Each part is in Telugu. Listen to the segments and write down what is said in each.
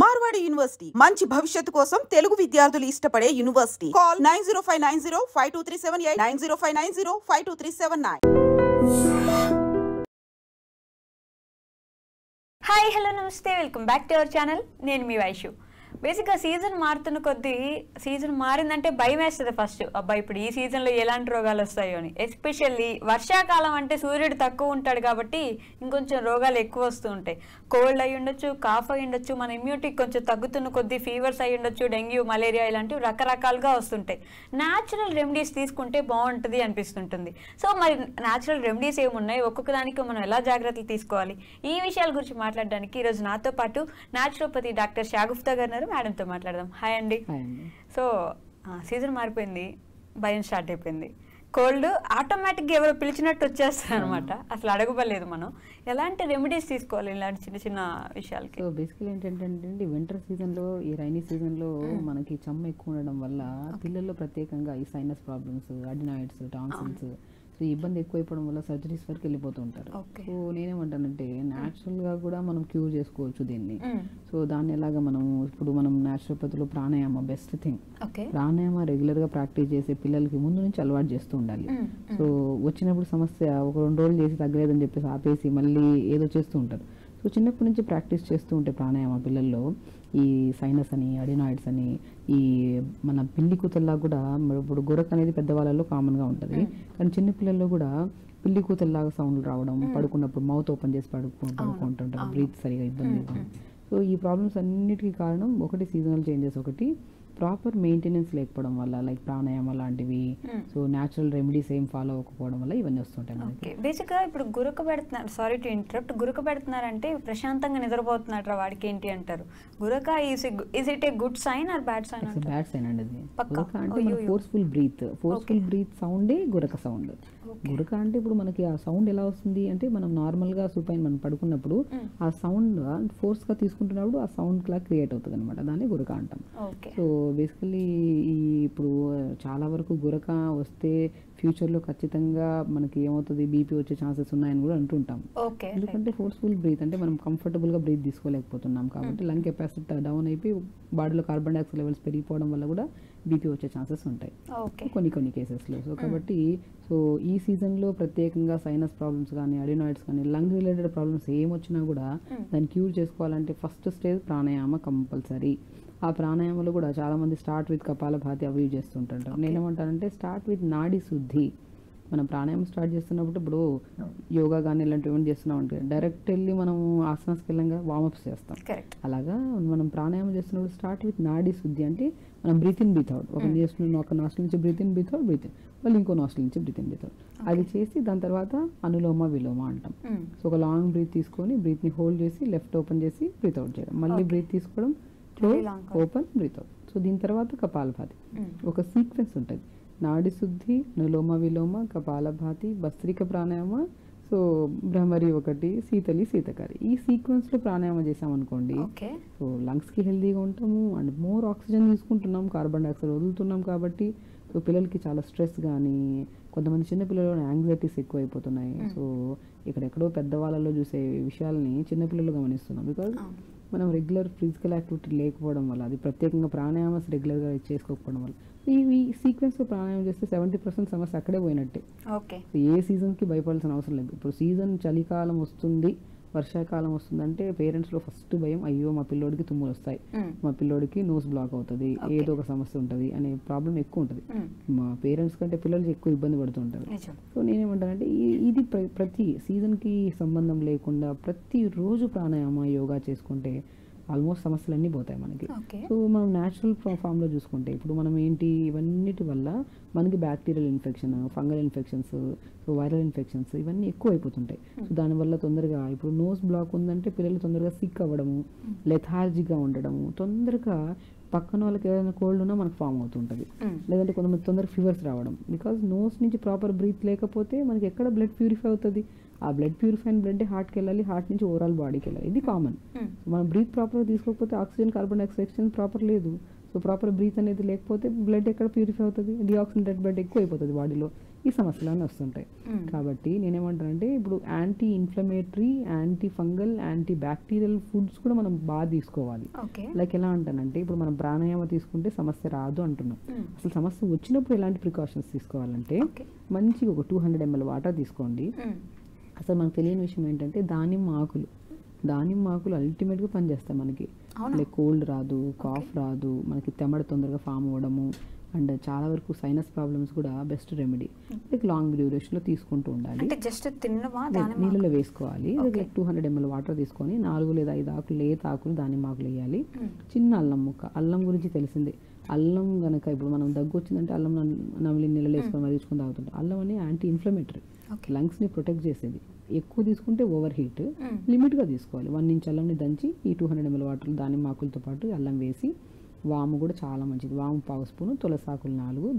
మార్వాడి యూనివర్సిటీ మంచి భవిష్యత్తు కోసం తెలుగు విద్యార్థులు ఇష్టపడే యూనివర్సిటీ. కాల్ 9059052378 9059052379. హాయ్ హలో నమస్తే, welcome back to our channel. నేను మీ వైషు. బేసిక్గా సీజన్ మారుతున్న కొద్దీ సీజన్ మారిందంటే భయం వేస్తుంది ఫస్ట్. అబ్బాయి ఇప్పుడు ఈ సీజన్లో ఎలాంటి రోగాలు వస్తాయో అని. ఎస్పెషల్లీ వర్షాకాలం అంటే సూర్యుడు తక్కువ ఉంటాడు కాబట్టి ఇంకొంచెం రోగాలు ఎక్కువ వస్తూ ఉంటాయి. కోల్డ్ అయి ఉండొచ్చు, కాఫ్ అయి ఉండొచ్చు, మన ఇమ్యూనిటీ కొంచెం తగ్గుతున్న కొద్దీ ఫీవర్స్ అయి ఉండొచ్చు, డెంగ్యూ, మలేరియా ఇలాంటివి రకరకాలుగా వస్తుంటాయి. న్యాచురల్ రెమెడీస్ తీసుకుంటే బాగుంటుంది అనిపిస్తుంటుంది. సో మరి న్యాచురల్ రెమెడీస్ ఏమున్నాయి, ఒక్కొక్క దానికి మనం ఎలా జాగ్రత్తలు తీసుకోవాలి, ఈ విషయాల గురించి మాట్లాడడానికి ఈరోజు నాతో పాటు న్యాచురోపతి డాక్టర్ షాగుఫ్తా గారు ఉన్నారు. మేడంతో మాట్లాడదాం. హాయ్ అండి. సో సీజన్ మారిపోయింది, భయం స్టార్ట్ అయిపోయింది. కోల్డ్ ఆటోమేటిక్గా ఎవరో పిలిచినట్టు వచ్చేస్తారు అనమాట. అసలు అడగబలేదు మనం. ఎలాంటి రెమెడీస్ తీసుకోవాలి ఇలాంటి చిన్న చిన్న విషయాలకి? సో బేసికలీ ఏంటంటే వింటర్ సీజన్లో, ఈ రైనీ సీజన్లో మనకి చెమ్మ ఎక్కువ ఉండడం వల్ల పిల్లల్లో ప్రత్యేకంగా ఈ sinus problems, adenoids, tonsils, so ఇబ్బంది ఎక్కువైపోవడం వల్ల సర్జరీస్ వరకు వెళ్ళిపోతూ ఉంటారు. సో నేనేమంటానంటే న్యాచురల్గా కూడా మనం క్యూర్ చేసుకోవచ్చు దీన్ని. సో దాన్ని ఎలాగా మనం న్యాచురోపతిలో ప్రాణాయామ బెస్ట్ థింగ్. ప్రాణాయామ రెగ్యులర్గా ప్రాక్టీస్ చేసే పిల్లలకి ముందు నుంచి అలవాటు చేస్తూ ఉండాలి. సో వచ్చినప్పుడు సమస్య ఒక 2 రోజులు చేసి తగ్గలేదని చెప్పేసి ఆపేసి మళ్ళీ ఏదో చేస్తూ ఉంటారు. సో చిన్నప్పటి నుంచి ప్రాక్టీస్ చేస్తూ ఉంటే ప్రాణాయామ పిల్లల్లో ఈ సైనస్ అని, అడినాయిడ్స్ అని, ఈ మన పిల్లి కూతల్లా కూడా, ఇప్పుడు గురక అనేది పెద్దవాళ్ళలో కామన్గా ఉంటుంది, కానీ చిన్నపిల్లల్లో కూడా పిల్లి కూతల్లాగా సౌండ్లు రావడం, పడుకున్నప్పుడు మౌత్ ఓపెన్ చేసి పడుకుంటుంటారు, బ్రీత్ సరిగా ఇబ్బంది. సో ఈ ప్రాబ్లమ్స్ అన్నిటికీ కారణం ఒకటి సీజనల్ చేంజెస్, ఒకటి ప్రాపర్ మెయింటెనెన్స్ లేకపోవడం వల్ల, లైక్ ప్రాణాయామ లాంటివి. సో న్యాచురల్ రెమెడీస్ ఏం ఫాలో అవ్వకపోవడం వల్ల ఇవన్నీ వస్తుంటాయి. బేసిక్గా ఇప్పుడు గురక పెడుతున్నారు, సారీ టు ఇంటరప్ట్, గురక పెడుతున్నారంటే ప్రశాంతంగా నిద్రపోతున్నారు వాడికి ఏంటి అంటారు? గురక is it a good sign or bad sign? Bad sign అండి అది. గురక అంటే ఫోర్స్ఫుల్ బ్రీత్ సౌండే గురక సౌండ్. గురక అంటే ఇప్పుడు మనకి ఆ సౌండ్ ఎలా వస్తుంది అంటే, మనం నార్మల్గా సుపైన్ మనం పడుకున్నప్పుడు ఆ సౌండ్ ఫోర్స్గా తీసుకుంటున్నప్పుడు ఆ సౌండ్ లా క్రియేట్ అవుతుంది అనమాట, దాన్ని గురక అంటాం. సో బేసికలీ ఇప్పుడు చాలా వరకు గురక వస్తే ఫ్యూచర్లో ఖచ్చితంగా మనకి ఏమవుతుంది, బీపీ వచ్చే ఛాన్సెస్ ఉన్నాయని కూడా అంటుంటాం. ఎందుకంటే ఫోర్స్ఫుల్ బ్రీత్ అంటే మనం కంఫర్టబుల్గా బ్రీత్ తీసుకోలేకపోతున్నాం కాబట్టి లంగ్ కెపాసిటీ డౌన్ అయిపోయి బాడీలో కార్బన్ డైఆక్సైడ్ లెవెల్స్ పెరిగిపోవడం వల్ల కూడా బీపీ వచ్చే ఛాన్సెస్ ఉంటాయి కొన్ని కేసెస్లో. సో కాబట్టి ఈ సీజన్లో ప్రత్యేకంగా సైనస్ ప్రాబ్లమ్స్ కానీ, అడినాయిడ్స్ కానీ, లంగ్ రిలేటెడ్ ప్రాబ్లమ్స్ ఏమొచ్చినా కూడా దాన్ని క్యూర్ చేసుకోవాలంటే ఫస్ట్ స్టేజ్ ప్రాణాయామ కంపల్సరీ. ఆ ప్రాణాయామంలో కూడా చాలామంది స్టార్ట్ విత్ కపాలభాతి అవి చేస్తుంటారు. నేనేమంటానంటే స్టార్ట్ విత్ నాడీ శుద్ధి. మనం ప్రాణాయామం స్టార్ట్ చేస్తున్నప్పుడు, ఇప్పుడు యోగా కానీ ఇలాంటివి ఏమైనా చేస్తున్నాం అంటే డైరెక్ట్ వెళ్ళి మనం ఆసనాస్కి వెళ్ళంగా వార్మప్స్ చేస్తాం. అలాగా మనం ప్రాణాయామం చేస్తున్నప్పుడు స్టార్ట్ విత్ నాడీ శుద్ధి అంటే మనం బ్రీత్ ఇన్ బ్రీత్ అవుట్, ఒక నాస్ట్రిల్ నుంచి బ్రీత్ ఇన్ బ్రీత్ అవుట్, మళ్ళీ ఇంకో నాస్ట్రిల్ నుంచి బ్రీత్ ఇన్ బ్రీత్ అవుట్, అది చేసి దాని తర్వాత అనులోమ విలోమ అంటాం. సో ఒక లాంగ్ బ్రీత్ తీసుకొని బ్రీత్ని హోల్డ్ చేసి లెఫ్ట్ ఓపెన్ చేసి బ్రీత్ అవుట్ చేయడం, మళ్ళీ బ్రీత్ తీసుకోవడం, close, open, breath out. So దీని తర్వాత కపాలభాతి. ఒక సీక్వెన్స్ ఉంటుంది, నాడి శుద్ధి, అనులోమ విలోమ, కపాలభాతి, భస్త్రిక ప్రాణాయామ, సో భ్రమరి ఒకటి, శీతకారి. ఈ సీక్వెన్స్లో ప్రాణాయామం చేసామనుకోండి, సో లంగ్స్కి హెల్తీగా ఉంటాము అండ్ మోర్ ఆక్సిజన్ తీసుకుంటున్నాం, కార్బన్ డైఆక్సైడ్ వదులుతున్నాం. కాబట్టి సో పిల్లలకి చాలా స్ట్రెస్ కానీ, కొంతమంది చిన్నపిల్లలు యాంగ్జైటీస్ ఎక్కువ అయిపోతున్నాయి. సో ఎక్కడెక్కడో పెద్దవాళ్ళలో చూసే విషయాలని చిన్నపిల్లలు గమనిస్తున్నాం, బికాజ్ మనం రెగ్యులర్ ఫిజికల్ యాక్టివిటీ లేకపోవడం వల్ల, అది ప్రత్యేకంగా ప్రాణాయామస్ రెగ్యులర్గా చేసుకోకపోవడం వల్ల. ఈ సీక్వెన్స్లో ప్రాణాయామం చేస్తే 70% సమస్య అక్కడే పోయినట్టే. ఏ సీజన్కి భయపడాల్సిన అవసరం లేదు. ఇప్పుడు సీజన్ చలికాలం వస్తుంది, వర్షాకాలం వస్తుందంటే పేరెంట్స్లో ఫస్ట్ భయం, అయ్యో మా పిల్లోడికి తుమ్ములు వస్తాయి, మా పిల్లోడికి నోస్ బ్లాక్ అవుతుంది, ఏదో ఒక సమస్య ఉంటుంది అనే ప్రాబ్లం ఎక్కువ ఉంటుంది. మా పేరెంట్స్ కంటే పిల్లలకి ఎక్కువ ఇబ్బంది పడుతూ ఉంటారు. సో నేనేమంటానంటే ఇది ప్రతి సీజన్కి సంబంధం లేకుండా ప్రతిరోజు ప్రాణాయామ, యోగా చేసుకుంటే ఆల్మోస్ట్ సమస్యలన్నీ పోతాయి మనకి. సో మనం న్యాచురల్ ఫామ్లో చూసుకుంటే ఇప్పుడు మనం ఏంటి, ఇవన్నిటి వల్ల మనకి bacterial infection, fungal infections, so viral infections ఇవన్నీ ఎక్కువ అయిపోతుంటాయి. సో దానివల్ల తొందరగా ఇప్పుడు నోస్ బ్లాక్ ఉందంటే పిల్లలు తొందరగా సిక్ అవ్వడము, లెథార్జీగా ఉండడము, తొందరగా పక్కన వాళ్ళకి ఏదైనా కోల్డ్ ఉన్నా మనకు ఫామ్ అవుతుంటుంది. లేదంటే కొంతమంది తొందరగా ఫీవర్స్ రావడం, బికాజ్ నోస్ నుంచి ప్రాపర్ బ్రీత్ లేకపోతే మనకి ఎక్కడ బ్లడ్ ప్యూరిఫై అవుతుంది. ఆ బ్లడ్ ప్యూరిఫైన్ బ్లడ్ హార్ట్కి వెళ్ళాలి, హార్ట్ నుంచి ఓవరాల్ బాడీకి వెళ్ళాలి, ఇది కామన్. మనం బ్రీత్ ప్రాపర్గా తీసుకోకపోతే oxygen, carbon dioxide exchange proper లేదు. సో ప్రాపర్ బ్రీత్ అనేది లేకపోతే బ్లడ్ ఎక్కడ ప్యూరిఫై అవుతుంది, డిఆక్సినేటెడ్ బ్లడ్ ఎక్కువ అయిపోతుంది బాడీలో, ఈ సమస్యలన్నీ వస్తుంటాయి. కాబట్టి నేనేమంటానంటే ఇప్పుడు anti inflammatory, anti fungal, anti bacterial foods కూడా మనం బాగా తీసుకోవాలి. లైక్ ఎలా అంటానంటే ఇప్పుడు మనం ప్రాణాయామ తీసుకుంటే సమస్య రాదు అంటున్నాం. అసలు సమస్య వచ్చినప్పుడు ఎలాంటి ప్రికాషన్స్ తీసుకోవాలంటే మంచిగా ఒక 200 ml వాటర్ తీసుకోండి. అసలు మనకు తెలియని విషయం ఏంటంటే దానిమ్మ ఆకులు అల్టిమేట్గా పనిచేస్తాయి మనకి. లైక్ కోల్డ్ రాదు, కాఫ్ రాదు, మనకి తెమ్మడ తొందరగా ఫామ్ అవ్వడము, అండ్ చాలా వరకు సైనస్ ప్రాబ్లమ్స్ కూడా బెస్ట్ రెమెడీ. లైక్ లాంగ్ డ్యూరేషన్లో తీసుకుంటూ ఉండాలి. నీళ్ళలో వేసుకోవాలి. లైక్ 200 ml వాటర్ తీసుకొని 4 లేదా 5 ఆకులు, లేత ఆకులు, దానిమ్మ ఆకులు వేయాలి. చిన్న అల్లం ముక్క, అల్లం గురించి తెలిసిందే. అల్లం కనుక ఇప్పుడు మనం దగ్గు వచ్చిందంటే అల్లం నమిలి నీళ్ళు వేసుకొని మరిగించుకొని తాగుతుంటాం. అల్లం అనేది యాంటీ ఇన్ఫ్లమేటరీ, లంగ్స్ని ప్రొటెక్ట్ చేసేది. ఎక్కువ తీసుకుంటే ఓవర్ హీట్, లిమిట్గా తీసుకోవాలి. 1 ఇంచ్ అల్లంని దంచి ఈ 200 ml వాటర్ దానిమ్మ ఆకులతో పాటు అల్లం వేసి, వాము కూడా చాలా మంచిది, వాము 1/2 స్పూను, తులసాకులు 4,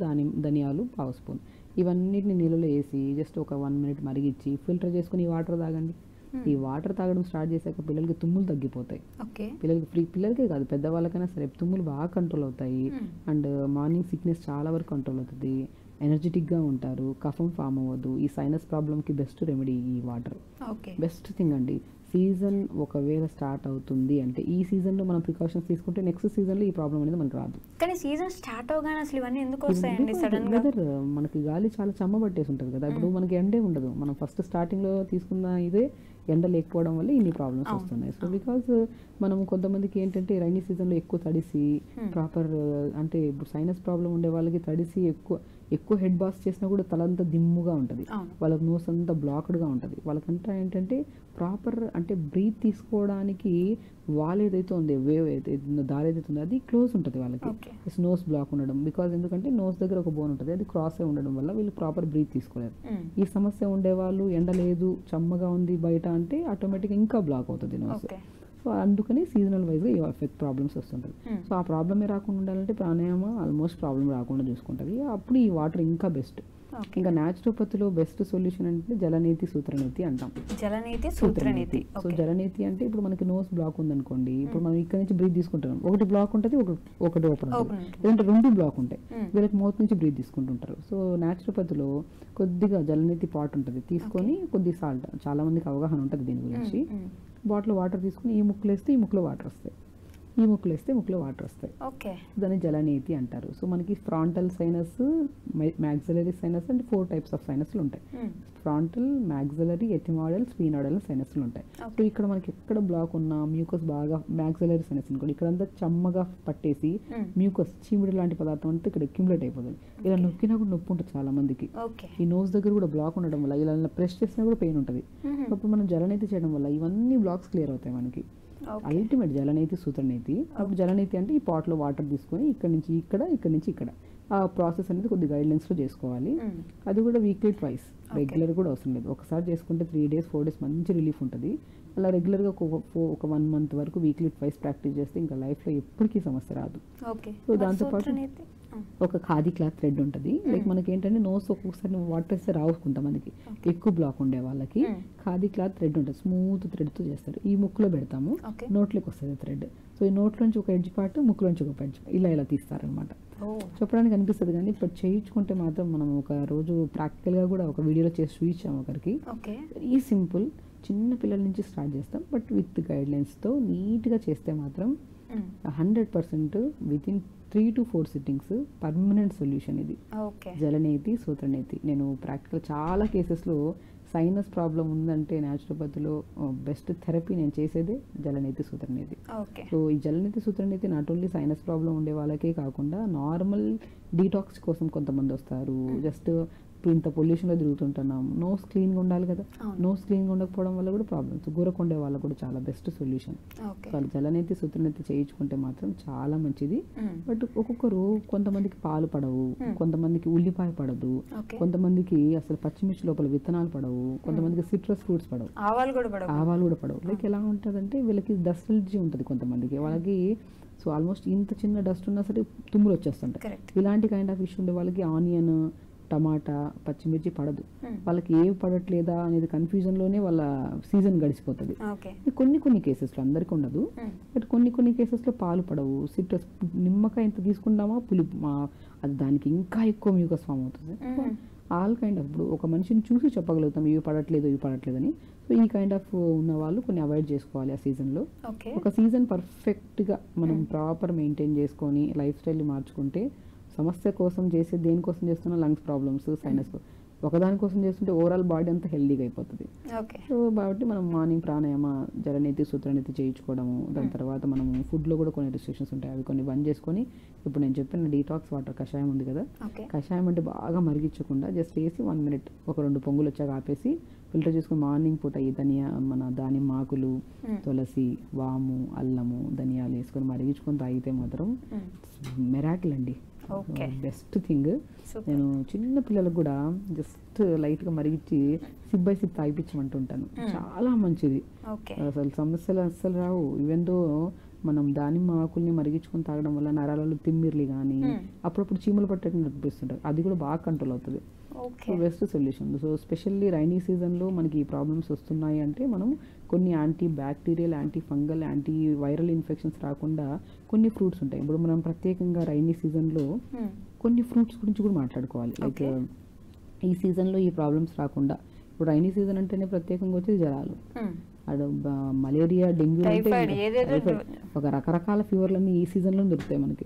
ధనియాలు 1/2 స్పూన్, ఇవన్నిటిని నీళ్ళలో వేసి జస్ట్ ఒక 1 minute మరిగించి ఫిల్టర్ చేసుకుని ఈ వాటర్ తాగండి. ఈ వాటర్ తాగడం స్టార్ట్ చేశాక పిల్లలకి తుమ్ములు తగ్గిపోతాయి. పిల్లలకే కాదు పెద్దవాళ్ళకైనా సరే తుమ్ములు బాగా కంట్రోల్ అవుతాయి. అండ్ మార్నింగ్ సిక్నెస్ చాలా వరకు కంట్రోల్ అవుతుంది. ఎనర్జెటిక్గా ఉంటారు, కఫం ఫామ్ అవ్వదు. ఈ సైనస్ ప్రాబ్లంకి బెస్ట్ రెమెడీ ఈ వాటర్. బెస్ట్ థింగ్ అండి. సీజన్ ఒకవేళ స్టార్ట్ అవుతుంది అంటే ఈ సీజన్లో మనం ప్రికాషన్స్ తీసుకుంటే నెక్స్ట్ సీజన్లో ఈ ప్రాబ్లం అనేది మనకు రాదు. కానీ సీజన్ స్టార్ట్ అవగానే అసలు ఇవన్నీ ఎందుకు వస్తాయండి సడన్ గా? వెదర్ మనకి గాలి చాలా చెమ్మబట్టేసి ఉంటుంది కదా. ఇప్పుడు మనకి ఎండే ఉండదు. మనం ఫస్ట్ స్టార్టింగ్లో తీసుకున్న ఇదే ఎండ లేకపోవడం వల్ల ఇన్ని ప్రాబ్లమ్స్ వస్తున్నాయి. సో బికాజ్ మనం కొంతమందికి ఏంటంటే రైనీ సీజన్లో ఎక్కువ తడిసి ప్రాపర్ అంటే ఇప్పుడు సైనస్ ప్రాబ్లం ఉండే వాళ్ళకి తడిసి ఎక్కువ హెడ్ బాస్ చేసినా కూడా తలంతా దిమ్ముగా ఉంటుంది, వాళ్ళకి నోస్ అంతా బ్లాక్డ్గా ఉంటుంది. వాళ్ళకంతా ఏంటంటే ప్రాపర్ అంటే బ్రీత్ తీసుకోవడానికి వాల్ ఏదైతే ఉంది, వేవ్ ఏదైతే దారి ఏదైతే ఉందో అది క్లోజ్ ఉంటుంది వాళ్ళకి. నోస్ బ్లాక్ ఉండడం బికాజ్ ఎందుకంటే నోస్ దగ్గర ఒక బోన్ ఉంటుంది, అది క్రాస్ అయి ఉండడం వల్ల వీళ్ళు ప్రాపర్ బ్రీత్ తీసుకోలేరు. ఈ సమస్య ఉండేవాళ్ళు ఎండ లేదు చెమ్మగా ఉంది బయట అంటే ఆటోమేటిక్గా ఇంకా బ్లాక్ అవుతుంది నోస్. సో అందుకని సీజనల్ వైజ్గా ఈ ఎఫెక్ట్ ప్రాబ్లమ్స్ వస్తుంటుంది. సో ఆ ప్రాబ్లమే రాకుండా ఉండాలంటే ప్రాణాయామ ఆల్మోస్ట్ ప్రాబ్లం రాకుండా చూసుకుంటుంది. అప్పుడు ఈ వాటర్ ఇంకా బెస్ట్. ఇంకా న్యాచురోపతిలో బెస్ట్ సొల్యూషన్ అంటే జలనేతి సూత్రనేతి అంటాం. సూత్రనేతి. సో జలనేతి అంటే ఇప్పుడు మనకి నోస్ బ్లాక్ ఉందనుకోండి, ఇప్పుడు మనం ఇక్కడ నుంచి బ్రీత్ తీసుకుంటాం, ఒకటి బ్లాక్ ఉంటుంది, ఒకటి ఓపెన్ ఉంటుంది, లేదంటే 2 బ్లాక్ ఉంటాయి, వీళ్ళకి మౌత్ నుంచి బ్రీత్ తీసుకుంటుంటారు. సో న్యాచురోపతిలో కొద్దిగా జలనేతి పాట్ ఉంటుంది, తీసుకొని కొద్ది సాల్ట్, చాలా మందికి అవగాహన ఉంటుంది దీని గురించి. బాటిల్ వాటర్ తీసుకుని ఈ ముక్కులు వేస్తే ఈ ముక్కులో వాటర్ వస్తాయి, ఈ ముక్కులు వేస్తే ముక్కులో వాటర్ వస్తాయి. దాన్ని జలనేతి అంటారు. సో మనకి frontal sinus, maxillary sinus and 4 types of సైనస్లు ఉంటాయి. ఫ్రాంటల్, మ్యాక్సిలరీ, ఎథిమాయిడల్, స్పీనాయిడల్ సైనస్లు ఉంటాయి. సో ఇక్కడ మనకి ఎక్కడ బ్లాక్ ఉన్నా మ్యూకస్ బాగా మ్యాక్సిలరీ సైనస్ అనుకోండి, ఇక్కడంతా చెమ్మగా పట్టేసి మ్యూకస్ చీమిడి లాంటి పదార్థం అంతా ఇక్కడ అక్యుములేట్ అయిపోతుంది. ఇలా నొక్కినా కూడా నొప్పి ఉంటుంది చాలా మందికి. ఈ నోస్ దగ్గర కూడా బ్లాక్ ఉండడం వల్ల ఇలా ప్రెస్ చేసినా కూడా పెయిన్ ఉంటుంది. అప్పుడు మనం జలనేతి చేయడం వల్ల ఇవన్నీ బ్లాక్స్ క్లియర్ అవుతాయి మనకి. అల్టిమేట్ జలనేతి సూత్రనేతి. అప్పుడు జలనేతి అంటే ఈ పాట్లో వాటర్ తీసుకొని ఇక్కడ నుంచి ఇక్కడ ఆ ప్రాసెస్ అనేది కొద్ది గైడ్లైన్స్లో చేసుకోవాలి. అది కూడా వీక్లీ ట్వైస్, రెగ్యులర్ కూడా అవసరం లేదు. ఒకసారి చేసుకుంటే 3 days 4 days మంచి రిలీఫ్ ఉంటుంది. అలా రెగ్యులర్గా ఒక 1 month వరకు వీక్లీ ట్వైస్ ప్రాక్టీస్ చేస్తే ఇంకా లైఫ్లో ఎప్పటికీ సమస్య రాదు. సో దాంతోపాటు ఒక ఖాదీ క్లాత్ థ్రెడ్ ఉంటుంది. లైక్ మనకి ఏంటంటే నోస్ ఒక్కొక్కసారి వాటర్ వేస్తే రావు కొంతమందికి, ఎక్కువ బ్లాక్ ఉండే వాళ్ళకి ఖాదీ క్లాత్ థ్రెడ్ ఉంటుంది, స్మూత్ థ్రెడ్తో చేస్తారు. ఈ ముక్కులో పెడతాము, నోట్లోకి వస్తుంది థ్రెడ్. సో ఈ నోట్లోంచి ఒక ఎడ్జ్ పార్ట్, ముక్కులోంచి ఒక ఎడ్జ్, ఇలా తీస్తారనమాట. చెప్పడానికి అనిపిస్తుంది కానీ ఇప్పుడు చేయించుకుంటే మాత్రం మనం ఒక రోజు ప్రాక్టికల్గా కూడా ఒక వీడియోలో చేసి చూపించాము ఒకరికి. వెరీ సింపుల్, చిన్న పిల్లల నుంచి స్టార్ట్ చేస్తాం, బట్ విత్ గైడ్లైన్స్తో నీట్గా చేస్తే మాత్రం 100% within 3 to 4 sittings permanent solution ఇది. జలనేతి సూత్రనేతి. నేను ప్రాక్టికల్ చాలా కేసెస్లో సైనస్ ప్రాబ్లం ఉందంటే న్యాచురోపతిలో బెస్ట్ థెరపీ నేను చేసేదే జలనేతి సూత్రనేతి. సో ఈ జలనేతి sutraneti not only sinus problem ఉండే వాళ్ళకే కాకుండా నార్మల్ డీటాక్స్ కోసం కొంతమంది వస్తారు. జస్ట్ ఇప్పుడు ఇంత పొల్యూషన్లో తిరుగుతుంటున్నాం, నోస్ క్లీన్గా ఉండాలి కదా, నోస్ క్లీన్గా ఉండకపోవడం వల్ల కూడా ప్రాబ్లమ్స్. గురకొండే వాళ్ళకు కూడా చాలా బెస్ట్ సొల్యూషన్. వాళ్ళు జలనేతి సూత్రనేతి చేయించుకుంటే మాత్రం చాలా మంచిది. బట్ ఒక్కొక్కరు కొంతమందికి పాలు పడవు, కొంతమందికి ఉల్లిపాయ పడదు, కొంతమందికి అసలు పచ్చిమిర్చి లోపల విత్తనాలు పడవు, కొంతమందికి సిట్రస్ ఫ్రూట్స్ పడవు, ఆవాలు కూడా పడవు. లైక్ ఎలా ఉంటుందంటే వీళ్ళకి డస్ట్ ఎలర్జీ ఉంటుంది కొంతమందికి. వాళ్ళకి సో ఆల్మోస్ట్ ఇంత చిన్న డస్ట్ ఉన్నా సరే తుమ్ములు వచ్చేస్తుంటాయి. ఇలాంటి కైండ్ ఆఫ్ ఇష్యూ ఉండే వాళ్ళకి ఆనియన్, టమాటా, పచ్చిమిర్చి పడదు. వాళ్ళకి ఏవి పడట్లేదా అనేది కన్ఫ్యూజన్లోనే వాళ్ళ సీజన్ గడిచిపోతుంది. కొన్ని కేసెస్లో, అందరికీ ఉండదు, బట్ కొన్ని కేసెస్లో పాలు పడవు. సిట్రస్ నిమ్మకాయ ఎంత తీసుకుంటామా పులుపు అది దానికి ఇంకా ఎక్కువ మ్యూకస్ ఫామ్ అవుతుంది. ఆల్ కైండ్ ఆఫ్ ఇప్పుడు ఒక మనిషిని చూసి చెప్పగలుగుతాం ఇవి పడట్లేదని. సో ఈ కైండ్ ఆఫ్ ఉన్న వాళ్ళు కొన్ని అవాయిడ్ చేసుకోవాలి ఆ సీజన్లో. ఒక సీజన్ పర్ఫెక్ట్గా మనం ప్రాపర్ మెయింటైన్ చేసుకొని లైఫ్ స్టైల్ని మార్చుకుంటే సమస్య కోసం చేసే దేనికోసం చేస్తున్న లంగ్స్ ప్రాబ్లమ్స్, సైనస్ ఒకదానికోసం చేస్తుంటే ఓవరాల్ బాడీ అంతా హెల్దీగా అయిపోతుంది. సో కాబట్టి మనం మార్నింగ్ ప్రాణాయామ, జలనీతి, సూత్రనీతి చేయించుకోవడము, దాని తర్వాత మనము ఫుడ్లో కూడా కొన్ని రిస్ట్రిక్షన్స్ ఉంటాయి, అవి కొన్ని బంద్ చేసుకొని ఇప్పుడు నేను చెప్పిన డీటాక్స్ వాటర్ కషాయం ఉంది కదా, కషాయం అంటే బాగా మరిగించకుండా జస్ట్ వేసి 1 minute ఒక 2 పొంగులు వచ్చాక ఆపేసి ఫిల్టర్ చేసుకుని మార్నింగ్ పూట ఈ దానిమ్మ ఆకులు, తులసి, వాము, అల్లము, ధనియాలు వేసుకొని మరిగించుకొని తాగితే మాత్రం మెరాకిల్ అండి. Best thing. నేను చిన్న పిల్లలకు కూడా జస్ట్ లైట్గా మరిగించి సిప్ బై సిప్ తాగిపించమంటుంటాను. చాలా మంచిది. అసలు సమస్యలు అస్సలు రావు. ఈవెన్ దో మనం దానిమ్మ ఆకుల్ని మరిగించుకొని తాగడం వల్ల నరాలలో తిమ్మిర్లు కానీ అప్పుడప్పుడు చీమలు పట్టేట్టు అనిపిస్తుంటాయి, అది కూడా బాగా కంట్రోల్ అవుతుంది. So best solution. So specially rainy సీజన్లో మనకి ఈ ప్రాబ్లమ్స్ వస్తున్నాయి అంటే మనం కొన్ని anti bacterial, anti fungal, anti viral infections రాకుండా కొన్ని ఫ్రూట్స్ ఉంటాయి. ఇప్పుడు మనం ప్రత్యేకంగా రైనీ సీజన్లో కొన్ని ఫ్రూట్స్ గురించి కూడా మాట్లాడుకోవాలి. లైక్ ఈ సీజన్లో ఈ ప్రాబ్లమ్స్ రాకుండా, ఇప్పుడు రైనీ సీజన్ అంటేనే ప్రత్యేకంగా వచ్చేది జ్వరాలు, మలేరియా, డెంగ్యూ, ఒక రకరకాల ఫీవర్లన్నీ ఈ సీజన్లో దొరుకుతాయి మనకి.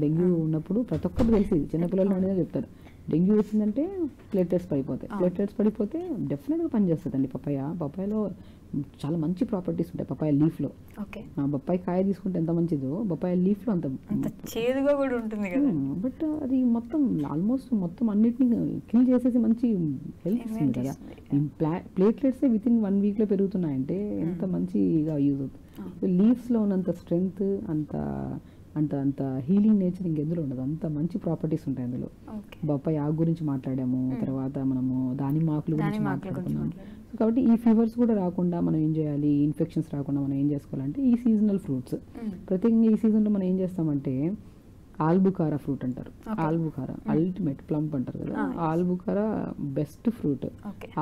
డెంగ్యూ ఉన్నప్పుడు ప్రతి ఒక్కరు తెలిసి చిన్నపిల్లలు అనేది చెప్తారు, డెంగ్యూ వచ్చిందంటే ప్లేట్లెట్స్ పడిపోతాయి. ప్లేట్లెట్స్ పడిపోతే డెఫినెట్గా పనిచేస్తుందండి పపాయలో చాలా మంచి ప్రాపర్టీస్ ఉంటాయి. పపాయ లీఫ్లో బొప్పాయి కాయ తీసుకుంటే ఎంత మంచిదో పపాయ లీఫ్లో అంత చేదుగా కూడా ఉంటుంది కదా. బట్ అది ఆల్మోస్ట్ మొత్తం అన్నిటిని కిల్ చేసేసి మంచి హెల్త్ ఇస్తుంది కదా. ప్లేట్లెట్స్ వితిన్ 1 weekలో పెరుగుతున్నాయంటే ఎంత మంచిగా యూజ్ అవుతుంది. లీవ్స్లో ఉన్నంత స్ట్రెంగ్త్, అంత హీలింగ్ నేచర్ ఇంకెందులో ఉండదు. అంత మంచి ప్రాపర్టీస్ ఉంటాయి అందులో. బొప్పాయి ఆకు గురించి మాట్లాడాము, తర్వాత మనము దానిమ్మ ఆకుల గురించి మాట్లాడుకున్నాము. కాబట్టి ఈ ఫీవర్స్ కూడా రాకుండా మనం ఏం చేయాలి, ఇన్ఫెక్షన్స్ రాకుండా మనం ఏం చేసుకోవాలంటే ఈ సీజనల్ ఫ్రూట్స్, ప్రత్యేకంగా ఈ సీజన్లో మనం ఏం చేస్తామంటే ఆల్బుకారా ఫ్రూట్ అంటారు. ఆల్బుకారా అల్టిమేట్ ప్లంప్ అంటారు కదా, ఆల్బుకారా బెస్ట్ ఫ్రూట్.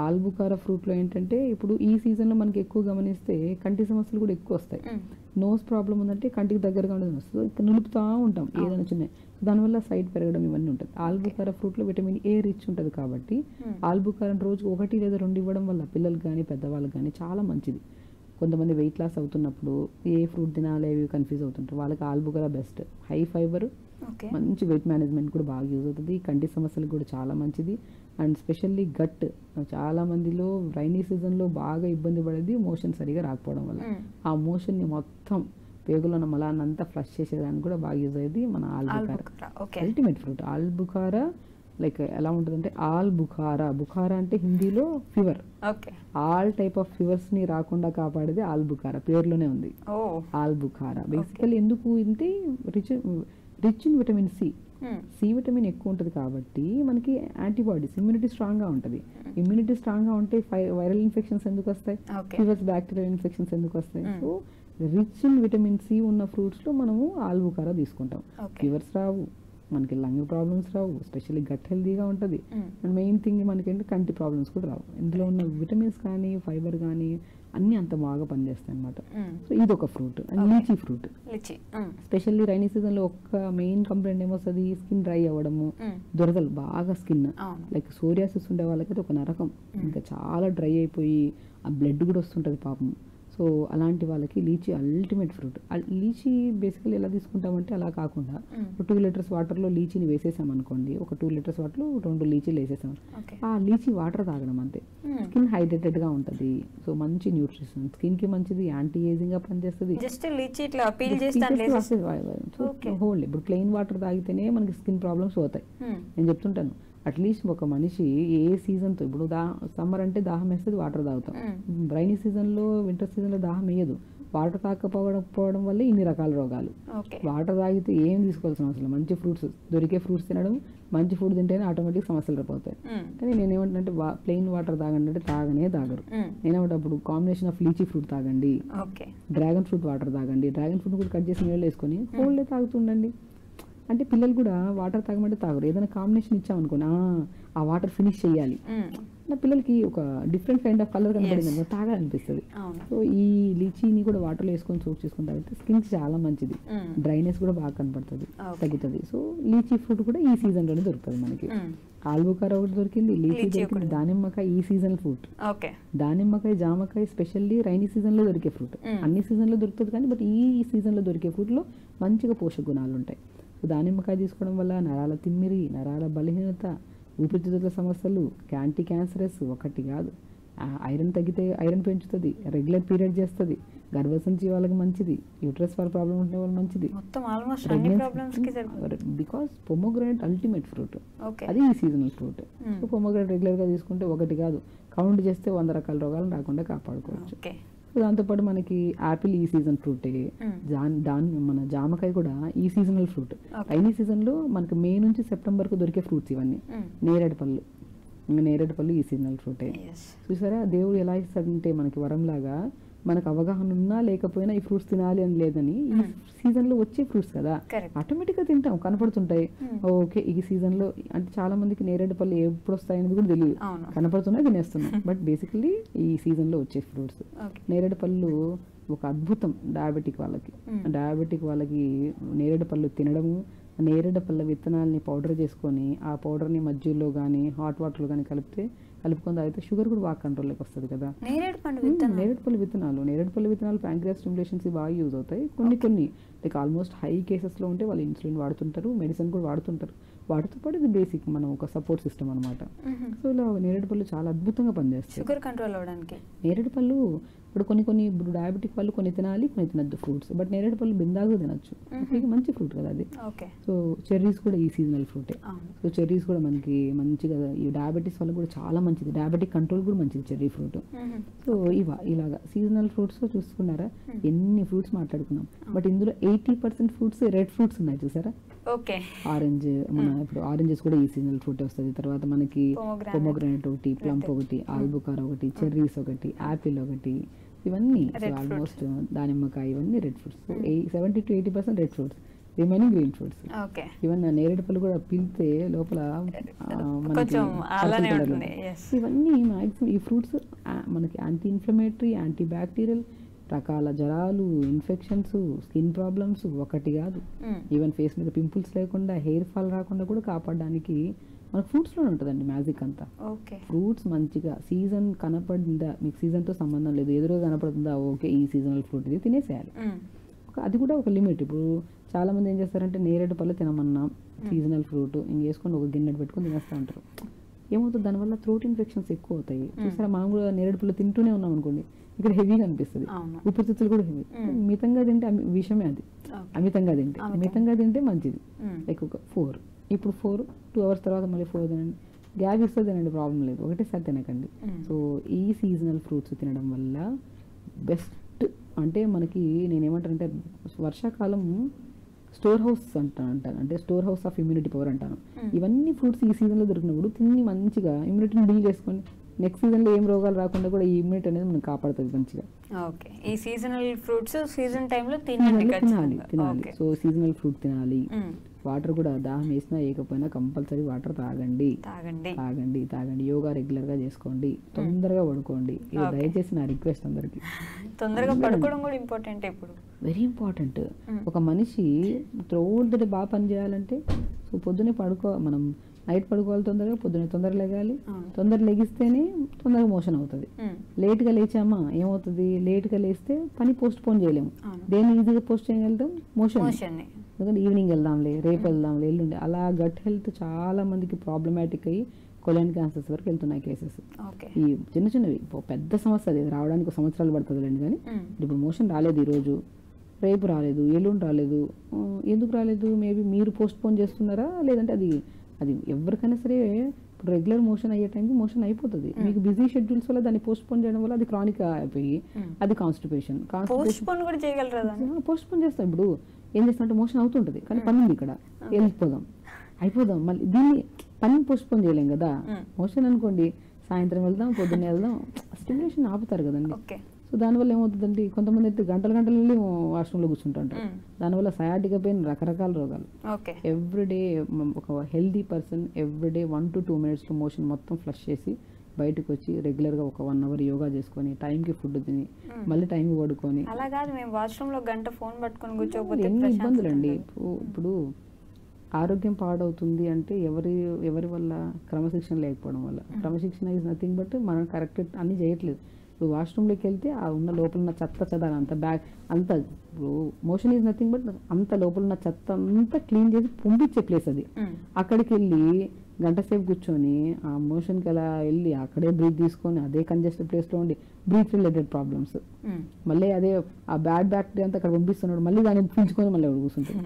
ఆల్బుకారా ఫ్రూట్లో ఏంటంటే ఇప్పుడు ఈ సీజన్లో మనకి ఎక్కువ గమనిస్తే కంటి సమస్యలు కూడా ఎక్కువ వస్తాయి. నోస్ ప్రాబ్లం ఉందంటే కంటికి దగ్గరగా ఉండేది వస్తుంది, నిలుపుతూ ఉంటాం ఏదైనా చిన్న, దానివల్ల సైట్ పెరగడం ఇవన్నీ ఉంటుంది. ఆల్బుకారా ఫ్రూట్లో విటమిన్ ఏ రిచ్ ఉంటుంది కాబట్టి ఆల్బుకారా రోజుకు 1 లేదా 2 ఇవ్వడం వల్ల పిల్లలకు కానీ పెద్దవాళ్ళకి కానీ చాలా మంచిది. కొంతమంది వెయిట్ లాస్ అవుతున్నప్పుడు ఏ ఫ్రూట్ తినాలి అవి కన్ఫ్యూజ్ అవుతుంటారు, వాళ్ళకి ఆల్బుకారా బెస్ట్. హై ఫైబర్, మంచి వెయిట్ మేనేజ్మెంట్ కూడా బాగా యూజ్ అవుతుంది, కంటి సమస్యలకు కూడా చాలా మంచిది. అండ్ స్పెషల్లీ గట్, చాలా మందిలో రైనీ సీజన్లో బాగా ఇబ్బంది పడేది మోషన్ సరిగా రాకపోవడం వల్ల. ఆ మోషన్ని మొత్తం పేగులో ఉన్న మలాన్నంతా ఫ్లష్ చేసేదానికి కూడా బాగా యూజ్ అయ్యేది మన ఆల్బుకారా. అల్టిమేట్ ఫ్రూట్ ఆల్బుకారా. లైక్ ఎలా ఉంటుందంటే బుఖారా అంటే హిందీలో fever, all type of fevers ని రాకుండా కాపాడేది ఆల్బుకారా, పేరులోనే ఉంది ఆల్బుకారా. బేసికల్లీ ఎందుకు అంటే rich in vitamin C vitamin ఎక్కువ ఉంటుంది కాబట్టి మనకి యాంటీబాడీస్, ఇమ్యూనిటీ స్ట్రాంగ్గా ఉంటుంది. ఇమ్యూనిటీ స్ట్రాంగ్గా ఉంటే వైరల్ ఇన్ఫెక్షన్స్ ఎందుకు వస్తాయి, ఫీవర్స్, బ్యాక్టీరియల్ ఇన్ఫెక్షన్స్ ఎందుకు వస్తాయి. So rich in vitamin C ఉన్న ఫ్రూట్స్లో మనము ఆల్బుకారా తీసుకుంటాం. ఫీవర్స్ రావు, మనకి లంగ్ ప్రాబ్లమ్స్ రావు, స్పెషల్లీ గట్ హెల్దీగా ఉంటుంది. అండ్ మెయిన్ థింగ్ మనకేంటి కంటి ప్రాబ్లమ్స్ కూడా రావు. ఇందులో ఉన్న విటమిన్స్ కానీ ఫైబర్ కానీ అన్నీ అంత బాగా పనిచేస్తాయి అనమాట. సో ఇది ఒక fruit. And lychee fruit, specially rainy సీజన్లో ఒక మెయిన్ కంప్లైంట్ ఏమొస్తుంది, స్కిన్ డ్రై అవ్వడము, దురదలు బాగా స్కిన్, లైక్ సోరియాసిస్ ఉండే వాళ్ళకైతే ఒక నరకం, ఇంకా చాలా డ్రై అయిపోయి ఆ బ్లడ్ కూడా వస్తుంటుంది పాపం. సో అలాంటి వాళ్ళకి lychee ultimate fruit. Lychee basically ఎలా తీసుకుంటామంటే అలా కాకుండా 2 liters వాటర్లో లీచీని వేసేసామనుకోండి, ఒక 2 liters వాటర్లో 2 లీచీలు వేసేసాం, ఆ లీచీ వాటర్ తాగడం అంతే. స్కిన్ హైడ్రేటెడ్గా ఉంటుంది. సో మంచి న్యూట్రిషన్, స్కిన్కి మంచిది, యాంటీ ఏజింగ్గా పనిచేస్తుంది. హోల్డ్ ఇప్పుడు ప్లెయిన్ వాటర్ తాగితేనే మనకి స్కిన్ ప్రాబ్లమ్స్ పోతాయి. నేను చెప్తుంటాను, అట్లీస్ట్ ఒక మనిషి ఏ సీజన్తో, ఇప్పుడు సమ్మర్ అంటే దాహం వేస్తుంది, వాటర్ తాగుతాం. రైనీ సీజన్లో, వింటర్ సీజన్లో దాహం వేయదు, వాటర్ తాగకపోవడం వల్ల ఇన్ని రకాల రోగాలు. వాటర్ తాగితే ఏం తీసుకోవాల్సిన అవసరం, మంచి ఫ్రూట్స్, దొరికే ఫ్రూట్స్ తినడం, మంచి ఫుడ్ తింటేనే ఆటోమేటిక్ సమస్యలు రాపోతాయి. కానీ నేనేమంటే ప్లెయిన్ వాటర్ తాగండి అంటే తాగరు. నేనేమంటే అప్పుడు కాంబినేషన్ ఆఫ్ లీచీ ఫ్రూట్ తాగండి, డ్రాగన్ ఫ్రూట్ వాటర్ తాగండి, డ్రాగన్ ఫ్రూట్ కూడా కట్ చేసి నీళ్ళు వేసుకొని హోల్డే తాగుతుండండి. అంటే పిల్లలు కూడా వాటర్ తాగమంటే తాగరు, ఏదైనా కాంబినేషన్ ఇచ్చామనుకోండి ఆ వాటర్ ఫినిష్ చేయాలి. నా పిల్లలకి ఒక డిఫరెంట్ కైండ్ ఆఫ్ కలర్ కనపడింది తాగాలనిపిస్తుంది. సో ఈ లీచీని కూడా వాటర్లో వేసుకొని సోక్ చేసుకుని తాగితే స్కిన్ చాలా మంచిది, డ్రైనెస్ కూడా బాగా కనపడుతుంది, తగ్గుతుంది. సో లీచీ ఫ్రూట్ కూడా ఈ సీజన్ లోనే దొరుకుతుంది మనకి. ఆల్బుకారా ఒకటి దొరికింది, లీచీ దొరికింది, దానిమ్మకాయ ఈ సీజన్ ఫ్రూట్. దానిమ్మకాయ, జామకాయ స్పెషల్లీ రైనీ సీజన్ లో దొరికే ఫ్రూట్. అన్ని సీజన్ లో దొరుకుతుంది కానీ బట్ ఈ సీజన్ లో దొరికే ఫ్రూట్ లో మంచిగా పోషక గుణాలు ఉంటాయి. దానిమ్మకాయ తీసుకోవడం వల్ల నరాల తిమ్మిరి, నరాల బలహీనత, ఊపిరితిత్తుల సమస్యలు, యాంటీ క్యాన్సరస్ ఒకటి కాదు, ఐరన్ తగ్గితే ఐరన్ పెంచుతుంది, రెగ్యులర్ పీరియడ్ చేస్తుంది, గర్భసంచి వాళ్ళకి మంచిది, యూట్రస్ ఫర్ ప్రాబ్లం ఉంటే వాళ్ళకి మంచిది. బికాస్ పొమోగ్రానేట్ అల్టిమేట్ ఫ్రూట్, అది ఈ seasonal fruit. So pomegranate regular గా తీసుకుంటే ఒకటి కాదు, కౌంట్ చేస్తే 100 రకాల రోగాలు రాకుండా కాపాడుకోవచ్చు. దాంతోపాటు మనకి యాపిల్ ఈ సీజన్ ఫ్రూటే, మన జామకాయ కూడా ఈ సీజనల్ ఫ్రూట్. రైనీ సీజన్ లో మనకి మే నుంచి సెప్టెంబర్ కు దొరికే ఫ్రూట్స్ ఇవన్నీ. నేరేడు పళ్ళు ఈ సీజనల్ ఫ్రూటే. చూసారా దేవుడు ఎలా ఇస్తాడంటే మనకి వరంలాగా, మనకు అవగాహన ఉన్నా లేకపోయినా ఈ ఫ్రూట్స్ తినాలి అని లేదని, ఈ సీజన్ లో వచ్చే ఫ్రూట్స్ కదా ఆటోమేటిక్ గా తింటాం, కనపడుతుంటాయి. ఓకే ఈ సీజన్ లో అంటే చాలా మందికి నేరేడు పళ్ళు ఎప్పుడు వస్తాయనేది కూడా తెలియదు, కనపడుతున్నాయి తినేస్తున్నాం. బట్ బేసికలీ ఈ సీజన్ లో వచ్చే ఫ్రూట్స్. నేరేడు పళ్ళు ఒక అద్భుతం డయాబెటిక్ వాళ్ళకి నేరేడు పళ్ళు తినడము, నేరేడు పళ్ళ విత్తనాలని పౌడర్ చేసుకొని ఆ పౌడర్ని మజ్జిగలో కానీ హాట్ వాటర్లో కానీ కలుపుకొని తాగితే షుగర్ కూడా బాగా కంట్రోల్లోకి వస్తుంది కదా. నేరేడు పళ్ళు విత్తనాలు ప్యాంక్రియాస్ స్టిమ్యులేషన్స్ బాగా యూజ్ అవుతాయి. కొన్ని లైక్ ఆల్మోస్ట్ హై కేసెస్లో ఉంటే వాళ్ళు ఇన్సులిన్ వాడుతుంటారు, మెడిసిన్ కూడా వాడుతుంటారు. వాటితో పాటు ఇది బేసిక్ మనం ఒక సపోర్ట్ సిస్టమ్ అనమాట. సో ఇలా నేరేడు పళ్ళు చాలా అద్భుతంగా పనిచేస్తాయి షుగర్ కంట్రోల్ అవ్వడానికి. నేరేడు పళ్ళు ఇప్పుడు డయాబెటిక్ వాళ్ళు కొన్ని తినాలి, కొన్ని తినద్దు ఫ్రూట్స్. బట్ నేరేడు పళ్ళు బిందాగా తినచ్చు, మంచి ఫ్రూట్ కదా అది. సో చెర్రీస్ కూడా ఈ సీజనల్ ఫ్రూటే. సో చెర్రీస్ కూడా మనకి మంచిగా ఈ డయాబెటీస్ వల్ల కూడా చాలా మంచిది, డయాబెటిక్ కంట్రోల్ కూడా మంచిది చెర్రీ ఫ్రూట్. సో ఇలాగా సీజనల్ ఫ్రూట్స్ చూసుకున్నారా, ఎన్ని ఫ్రూట్స్ మాట్లాడుకున్నాం. బట్ ఇందులో 80% ఫ్రూట్స్ రెడ్ ఫ్రూట్స్ ఉన్నాయి చూసారా. ఆరెంజ్, మన ఇప్పుడు ఆరెంజెస్ కూడా ఈ సీజనల్ ఫ్రూట్ వస్తుంది. తర్వాత మనకి పొమోగ్రానేట్ ఒకటి, ప్లమ్ ఒకటి, ఆల్బుకారా ఒకటి, చెర్రీస్ ఒకటి, యాపిల్ ఒకటి, ఇవన్నీ ఆల్మోస్ట్ దానిమ్మకాయ, ఇవన్నీ red fruits. 70 to 80% red fruits, remaining green fruits. Even నేరేడు పళ్ళు కూడా పిలితే లోపల ఇవన్నీ మాక్సిమం ఈ ఫ్రూట్స్ మనకి యాంటీ ఇన్ఫ్లమేటరీ, యాంటీ బ్యాక్టీరియల్, రకాల జ్వరాలు, ఇన్ఫెక్షన్స్, స్కిన్ ప్రాబ్లమ్స్ ఒకటి కాదు. ఈవెన్ ఫేస్ మీద పింపుల్స్ లేకుండా, హెయిర్ ఫాల్ రాకుండా కూడా కాపాడడానికి మనకు ఫ్రూట్స్ లోనే ఉంటుందండి మ్యాజిక్ అంతా. ఫ్రూట్స్ మంచిగా సీజన్ కనపడిందా, మీకు సీజన్ తో సంబంధం లేదు, ఎదురుగా కనపడుతుందా, ఓకే ఈ సీజనల్ ఫ్రూట్ ఇది తినేసేయాలి. అది కూడా ఒక లిమిట్. ఇప్పుడు చాలా మంది ఏం చేస్తారంటే నేరేడు పళ్ళు తినమన్నాం, సీజనల్ ఫ్రూట్ ఇంకేసుకొని ఒక గిన్నె పెట్టుకొని తినేస్తూ ఉంటారు. ఏమవుతుంది దానివల్ల థ్రోట్ ఇన్ఫెక్షన్స్ ఎక్కువ అవుతాయి. చూసారా, మనం కూడా నేరేడు పళ్ళు తింటూనే ఉన్నాం అనుకోండి, ఇక్కడ హెవీగా అనిపిస్తుంది, ఊపిరితిత్తులు కూడా హెవీ. మితంగా తింటే విషమే అది, మితంగా తింటే మంచిది. లైక్ ఒక 4, ఇప్పుడు 2 hours తర్వాత మళ్ళీ 4 తినండి, గ్యాప్ ఇస్తే తినండి, ప్రాబ్లం లేదు, ఒకటేసారి తినకండి. సో ఈ సీజనల్ ఫ్రూట్స్ తినడం వల్ల బెస్ట్. అంటే మనకి నేనేమంటానంటే వర్షాకాలం స్టోర్ హౌస్ అంటాను, అంటే store house of immunity power అంటాను. ఇవన్నీ ఫ్రూట్స్ ఈ సీజన్లో దొరికినప్పుడు తిని మంచిగా ఇమ్యూనిటీని బిల్డ్ చేసుకోండి. నెక్స్ట్ సీజన్లో ఏం రోగాలు రాకుండా కూడా ఈ ఇమ్యూనిటీ అనేది మనకు కాపాడుతుంది మంచిగా. ఈ సీజనల్ ఫ్రూట్స్ సీజన్ టైంలో తినాలి. సో సీజనల్ ఫ్రూట్ తినాలి. వాటర్ కూడా దాహం వేసినా వేయకపోయినా కంపల్సరీ వాటర్ తాగండి. యోగా రెగ్యులర్ గా చేసుకోండి, తొందరగా పడుకోండి. ఇది దయచేసి నా రిక్వెస్ట్ అందరికి. తొందరగా పడుకోవడం కూడా ఇంపార్టెంట్, ఇప్పుడు వెరీ ఇంపార్టెంట్. ఒక మనిషి త్రూఅవుట్ ద డే బాగా పని చేయాలంటే సో పొద్దునే మనం నైట్ పడుకోవాలి, తొందరగా పొద్దున్న తొందరగా లెగాలి. తొందర లెగిస్తేనే తొందరగా మోషన్ అవుతుంది. లేట్గా లేచామా ఏమవుతుంది, లేట్గా లేస్తే పని పోస్ట్ పోన్ చేయలేము. దేన్ని ఈజీగా పోస్ట్ చేయగలుగుతాం, మోషన్. ఎందుకంటే ఈవినింగ్ వెళ్దాంలే, రేపు వెళ్దాంలే, ఎల్లుండి, అలా గట్ హెల్త్ చాలా మందికి ప్రాబ్లమాటిక్ అయ్యి కొలైన్ క్యాన్సర్స్ వరకు వెళ్తున్నాయి కేసెస్. ఈ చిన్నవి పెద్ద సమస్య అది రావడానికి సంవత్సరాలు పడుతుందిలేండి. కానీ ఇప్పుడు మోషన్ రాలేదు, ఈరోజు రేపు రాలేదు, ఎల్లుండి రాలేదు, ఎందుకు రాలేదు? మేబీ మీరు పోస్ట్ పోన్ చేస్తున్నారా, లేదంటే అది ఎవరికైనా సరే ఇప్పుడు రెగ్యులర్ మోషన్ అయ్యే టైంకి మోషన్ అయిపోతుంది. మీకు బిజీ షెడ్యూల్స్ వల్ల దాన్ని పోస్ట్ పోన్ చేయడం వల్ల అది క్రానిక్ అయిపోయి అది కాన్స్టిపేషన్. పోస్ట్ పోన్ చేస్తాం. ఇప్పుడు ఏం చేస్తామంటే మోషన్ అవుతుంటది కానీ పని ఉంది ఇక్కడ, అయిపోదాం మళ్ళీ దీన్ని పని పోస్ట్ పోన్ చేయలేం కదా. మోషన్ అనుకోండి సాయంత్రం వెళ్దాం, పొద్దున్నే వెళ్దాం, స్టిమ్యులేషన్ ఆపుతారు కదండి. సో సో దానివల్ల ఏమవుతుందంటే కొంతమంది అయితే గంటలు గంటలు వెళ్ళి వాష్రూమ్లో కూర్చుంటుంటారు. దానివల్ల సయాటికా పెయిన్, రకరకాల రోగాలు. ఎవ్రీడే ఒక హెల్దీ పర్సన్ ఎవ్రీడే 1 to 2 minutesలో మోషన్ మొత్తం ఫ్లష్ చేసి బయటకు వచ్చి రెగ్యులర్గా ఒక 1 hour యోగా చేసుకొని టైంకి ఫుడ్ తిని మళ్ళీ టైంకి పడుకొని. అలా కాదు, మేము వాష్రూమ్లో గంట ఫోన్ పట్టుకొని కూర్చోకపోతే ఎన్ని ఇబ్బందులు అండి. ఇప్పుడు ఆరోగ్యం పాడవుతుంది అంటే ఎవరి వల్ల? క్రమశిక్షణ లేకపోవడం వల్ల. క్రమశిక్షణ ఈజ్ నథింగ్ బట్ మనం కరెక్ట్ అన్నీ చేయట్లేదు. ఇప్పుడు వాష్రూమ్లోకి వెళ్తే ఆ ఉన్న లోపల ఉన్న చెత్త అంత బ్యాగ్ అంత, ఇప్పుడు మోషన్ ఈజ్ నథింగ్ బట్ అంత లోపల ఉన్న చెత్త అంతా క్లీన్ చేసి పంపించే ప్లేస్ అది. అక్కడికి వెళ్ళి గంట సేపు కూర్చొని ఆ మోషన్కి అలా వెళ్ళి అక్కడే బ్రీత్ తీసుకొని అదే కంజెస్టెడ్ ప్లేస్లో ఉండి బ్రీత్ రిలేటెడ్ ప్రాబ్లమ్స్, మళ్ళీ అదే ఆ బ్యాడ్ బ్యాక్టీరియా అంతా అక్కడ పంపిస్తున్నాడు, మళ్ళీ దాన్ని పీల్చుకొని మళ్ళీ కూర్చుంటాడు.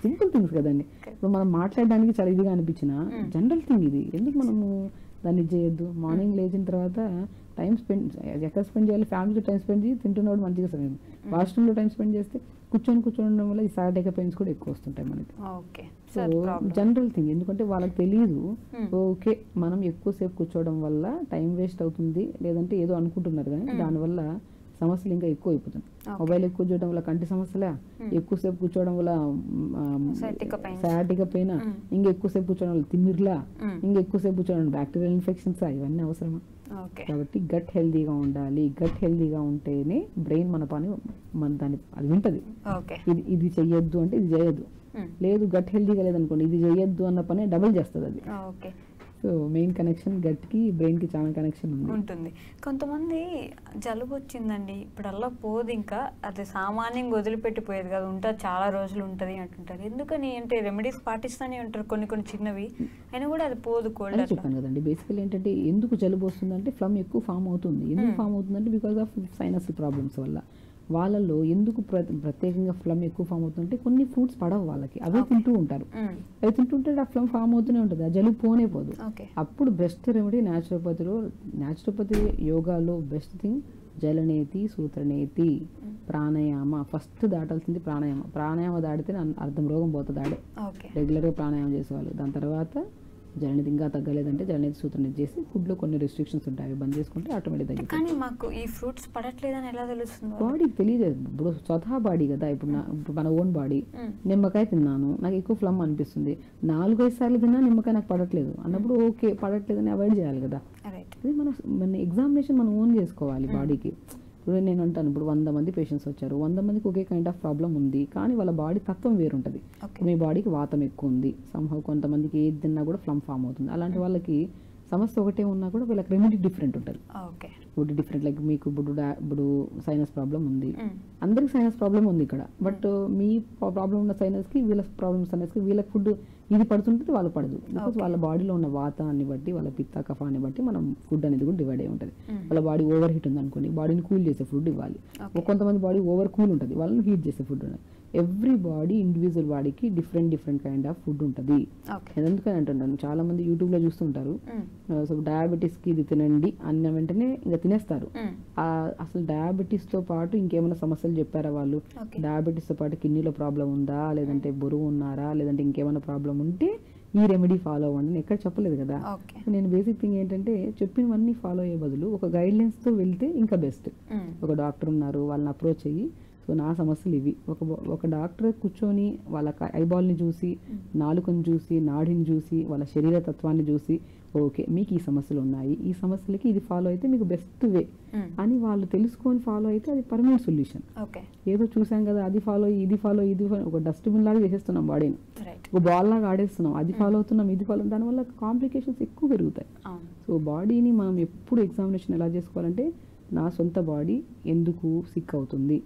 సింపుల్ థింగ్స్ కదండి. ఇప్పుడు మనం మాట్లాడడానికి చాలా ఇదిగా అనిపించిన జనరల్ థింగ్ ఇది. ఎందుకు మనము దాన్ని చేయొద్దు? మార్నింగ్ లేచిన తర్వాత టైం స్పెండ్ ఎక్కడ స్పెండ్ చేయాలి? ఫ్యామిలీతో టైం స్పెండ్ చేసి తింటున్నవాడు మంచిగా సరే. వాష్రూమ్లో టైం స్పెండ్ చేస్తే కూర్చొని ఉండడం వల్ల ఈ సయాటికా పెయిన్స్ కూడా ఎక్కువ వస్తుంటాయి మనకి. సో జనరల్ థింగ్, ఎందుకంటే వాళ్ళకి తెలియదు. ఓకే మనం ఎక్కువసేపు కూర్చోవడం వల్ల టైం వేస్ట్ అవుతుంది లేదంటే ఏదో అనుకుంటున్నారు, కానీ దానివల్ల సమస్యలు ఇంకా ఎక్కువ అయిపోతుంది. మొబైల్ ఎక్కువ చూడడం వల్ల కంటి సమస్యలే, ఎక్కువసేపు కూర్చోవడం వల్ల సయాటికా పెయిన్, ఇంకా ఎక్కువసేపు కూర్చోవడం వల్ల తిమ్మిర్లా, ఇంకా ఎక్కువసేపు కూర్చోవడం బ్యాక్టీరియల్ ఇన్ఫెక్షన్స్, ఇవన్నీ అవసరమా? కాబట్టి గట్ హెల్దీగా ఉండాలి. గట్ హెల్దీగా ఉంటేనే బ్రెయిన్ మన పని దాన్ని అది వింటది. ఇది చెయ్యొద్దు అంటే ఇది చేయొద్దు, లేదు గట్ హెల్దీగా లేదనుకోండి ఇది చెయ్యొద్దు అన్న పని డబుల్ చేస్తుంది అది. సో మెయిన్ కనెక్షన్ గట్కి బ్రెయిన్కి చాలా కనెక్షన్ ఉంటుంది. కొంతమంది జలుబు వచ్చిందండి ఇప్పుడల్లా పోదు, ఇంకా అది సామాన్యంగా వదిలిపెట్టిపోయేది కదా, ఉంటుంది చాలా రోజులు ఉంటుంది అంటుంటారు. ఎందుకని అంటే రెమెడీస్ పాటిస్తూనే ఉంటారు కొన్ని చిన్నవి, అయినా కూడా అది పోదు. కోల్డ్ చెప్పాను కదండి, బేసికల్ ఏంటంటే ఎందుకు జలుబు వస్తుందంటే ఫ్లమ్ ఎక్కువ ఫామ్ అవుతుంది. ఎందుకు ఫామ్ అవుతుందంటే బికాస్ ఆఫ్ సైనస్ ప్రాబ్లమ్స్ వల్ల. వాళ్ళల్లో ఎందుకు ప్రత్యేకంగా ఫ్లమ్ ఎక్కువ ఫామ్ అవుతుందంటే కొన్ని ఫ్రూట్స్ పడవు వాళ్ళకి, అవే తింటూ ఉంటారు. అవి తింటుంటే ఆ ఫ్లమ్ ఫామ్ అవుతూనే ఉంటుంది, ఆ జలుబు పోనే పోదు. అప్పుడు బెస్ట్ రెమెడీ న్యాచురోపతి యోగాలో బెస్ట్ థింగ్ జలనేతి, సూత్రనేతి, ప్రాణాయామ. ఫస్ట్ దాటాల్సింది ప్రాణాయామ దాటితే అర్థం రోగం పోతుంది ఆడే. రెగ్యులర్గా ప్రాణాయామం చేసేవాళ్ళు. దాని తర్వాత జలనేతి ఇంకా తగ్గలేదంటే జలనేతి, సూత్రనేతి చేసి ఫుడ్లో కొన్ని రెస్ట్రిక్షన్స్ ఉంటాయి, అవి బంద్ చేసుకుంటే ఆటోమేటిక్ తగ్గుతుంది. కానీ మాకు ఈ ఫ్రూట్స్ పడట్లేదని ఎలా తెలుస్తుంది? బాడీకి తెలియలేదు. ఇప్పుడు స్వతహా బాడీ కదా, ఇప్పుడు మన ఓన్ బాడీ. నిమ్మకాయ తిన్నాను, నాకు ఎక్కువ ఫ్లమ్ అనిపిస్తుంది, 4-5 సార్లు తిన్నా నిమ్మకాయ నాకు పడట్లేదు అన్నప్పుడు ఓకే పడట్లేదని అవాయిడ్ చేయాలి కదా. అది మన ఎగ్జామినేషన్ మనం ఓన్ చేసుకోవాలి బాడీకి. ఇప్పుడు నేను అంటాను, ఇప్పుడు 100 మంది పేషెంట్స్ వచ్చారు, 100 మందికి ఒకే కైండ్ ఆఫ్ ప్రాబ్లం ఉంది, కానీ వాళ్ళ బాడీ తత్వం వేరుంటుంది. మీ బాడీకి వాతం ఎక్కువ ఉంది, కొంతమందికి ఏది తిన్నా కూడా ఫ్లమ్ ఫామ్ అవుతుంది. అలాంటి వాళ్ళకి సమస్య ఒకటే ఉన్నా కూడా వీళ్ళకి రెమెడీ డిఫరెంట్ ఉంటుంది. ఇప్పుడు డిఫరెంట్ లైక్ మీకు ఇప్పుడు సైనస్ ప్రాబ్లం ఉంది, అందరికి సైనస్ ప్రాబ్లం ఉంది ఇక్కడ, బట్ మీ ప్రాబ్లం ఉన్న సైనస్కి వీళ్ళ ప్రాబ్లమ్ సైనస్కి వీళ్ళకి ఫుడ్ ఇది పడుతుంటుంది, వాళ్ళు పడదు. బికాస్ వాళ్ళ బాడీలో ఉన్న వాతాన్ని బట్టి వాళ్ళ పిత్త కఫాన్ని బట్టి మనం ఫుడ్ అనేది కూడా డివైడ్ అయి ఉంటుంది. వాళ్ళ బాడీ ఓవర్ హీట్ ఉంది అనుకోండి, బాడీని కూల్ చేసే ఫుడ్ ఇవ్వాలి. కొంతమంది బాడీ ఓవర్ కూల్ ఉంటుంది, వాళ్ళని హీట్ చేసే ఫుడ్ ఉండాలి. ఎవ్రీ బాడీ ఇండివిజువల్ బాడీకి డిఫరెంట్ కైండ్ ఆఫ్ ఫుడ్ ఉంటుంది. ఎందుకని అంటున్నాను, చాలా మంది యూట్యూబ్లో చూస్తుంటారు, సో డయాబెటీస్కి ఇది తినండి అన్న వెంటనే ఇంకా తినేస్తారు. అసలు డయాబెటీస్తో పాటు ఇంకేమైనా సమస్యలు చెప్పారా వాళ్ళు? డయాబెటీస్తో పాటు కిడ్నీలో ప్రాబ్లం ఉందా, లేదంటే బరువు ఉన్నారా, లేదంటే ఇంకేమైనా ప్రాబ్లం ఉంటే ఈ రెమెడీ ఫాలో అవ్వండి అని ఎక్కడ చెప్పలేదు కదా. నేను బేసిక్ థింగ్ ఏంటంటే చెప్పినవన్నీ ఫాలో అయ్యే బదులు ఒక గైడ్లైన్స్తో వెళ్తే ఇంకా బెస్ట్. ఒక డాక్టర్ ఉన్నారు, వాళ్ళని అప్రోచ్ అయ్యి సో నా సమస్యలు ఇవి, ఒక డాక్టర్ కూర్చొని వాళ్ళ ఐబాల్ని చూసి, నాలుకను చూసి, నాడిని చూసి, వాళ్ళ శరీర తత్వాన్ని చూసి ఓకే మీకు ఈ సమస్యలు ఉన్నాయి, ఈ సమస్యలకి ఇది ఫాలో అయితే మీకు బెస్ట్ వే అని వాళ్ళు తెలుసుకొని ఫాలో అయితే అది పర్మనెంట్ సొల్యూషన్. ఏదో చూసాం కదా అది ఫాలో ఇది ఫాలో ఒక డస్ట్బిన్ లాగా చేసేస్తున్నాం బాడీని, ఒక బాల్ లాగా ఆడేస్తున్నాం, అది ఫాలో అవుతున్నాం ఇది ఫాలో, దానివల్ల కాంప్లికేషన్స్ ఎక్కువ పెరుగుతాయి. సో బాడీని మనం ఎప్పుడు ఎగ్జామినేషన్ ఎలా చేసుకోవాలంటే నా సొంత బాడీ ఎందుకు సిక్ అవుతుంది,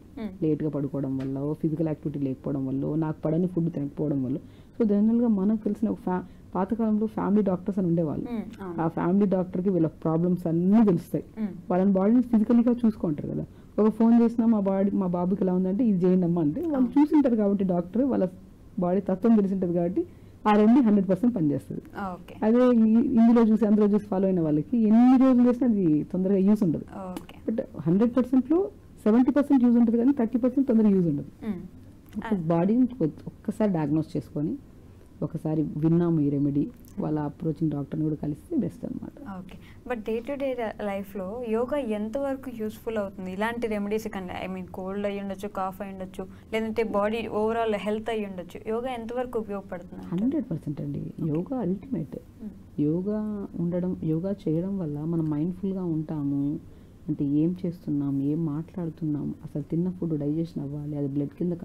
లేట్గా పడుకోవడం వల్ల, ఫిజికల్ యాక్టివిటీ లేకపోవడం వల్ల, నాకు పడని ఫుడ్ తినకపోవడం వల్ల. సో జనరల్గా మనకు తెలిసిన ఒక పాతకాలంలో ఫ్యామిలీ డాక్టర్స్ అని ఉండేవాళ్ళు. ఆ ఫ్యామిలీ డాక్టర్కి వీళ్ళ ప్రాబ్లమ్స్ అన్నీ తెలుస్తాయి, వాళ్ళని బాడీని ఫిజికల్గా చూసుకుంటారు కదా. ఒక ఫోన్ చేసినా మా బాబుకి ఎలా ఉందంటే ఇది చేయండి అమ్మా అంటే వాళ్ళు చూసింటారు కాబట్టి డాక్టర్ వాళ్ళ బాడీ తత్వం తెలిసింటది కాబట్టి ఆ రెమెడీ 100% పనిచేస్తుంది. అదే ఇందులో చూసి అందులో చూసి ఫాలో అయిన వాళ్ళకి ఎన్ని రోజులు చేసినా అది తొందరగా యూజ్ ఉండదు. బట్ 100%లో 70% యూజ్ ఉంటుంది, కానీ 30% తొందరగా యూజ్ ఉండదు. బాడీని ఒక్కసారి డయాగ్నోస్ చేసుకొని ఒకసారి విన్నాము ఈ రెమెడీ, వాళ్ళ అప్రోచింగ్ డాక్టర్ని కూడా కలిస్తే బెస్ట్ అనమాట. Okay, but day to day లైఫ్లో యోగా ఎంతవరకు యూస్ఫుల్ అవుతుంది ఇలాంటి రెమెడీస్ కన్నా? ఐ మీన్ కోల్డ్ అయ్యి ఉండొచ్చు, కాఫ్ అయ్యి ఉండొచ్చు, లేదంటే బాడీ ఓవరాల్ హెల్త్ అయ్యి ఉండొచ్చు, యోగా ఎంతవరకు ఉపయోగపడుతుంది? 100% అండి. యోగా అల్టిమేట్. యోగా చేయడం వల్ల మనం మైండ్ఫుల్గా ఉంటాము. అంటే ఏం చేస్తున్నాం, ఏం మాట్లాడుతున్నాం, అసలు తిన్న ఫుడ్ డైజెషన్ అవ్వాలి, అది బ్లడ్ కింద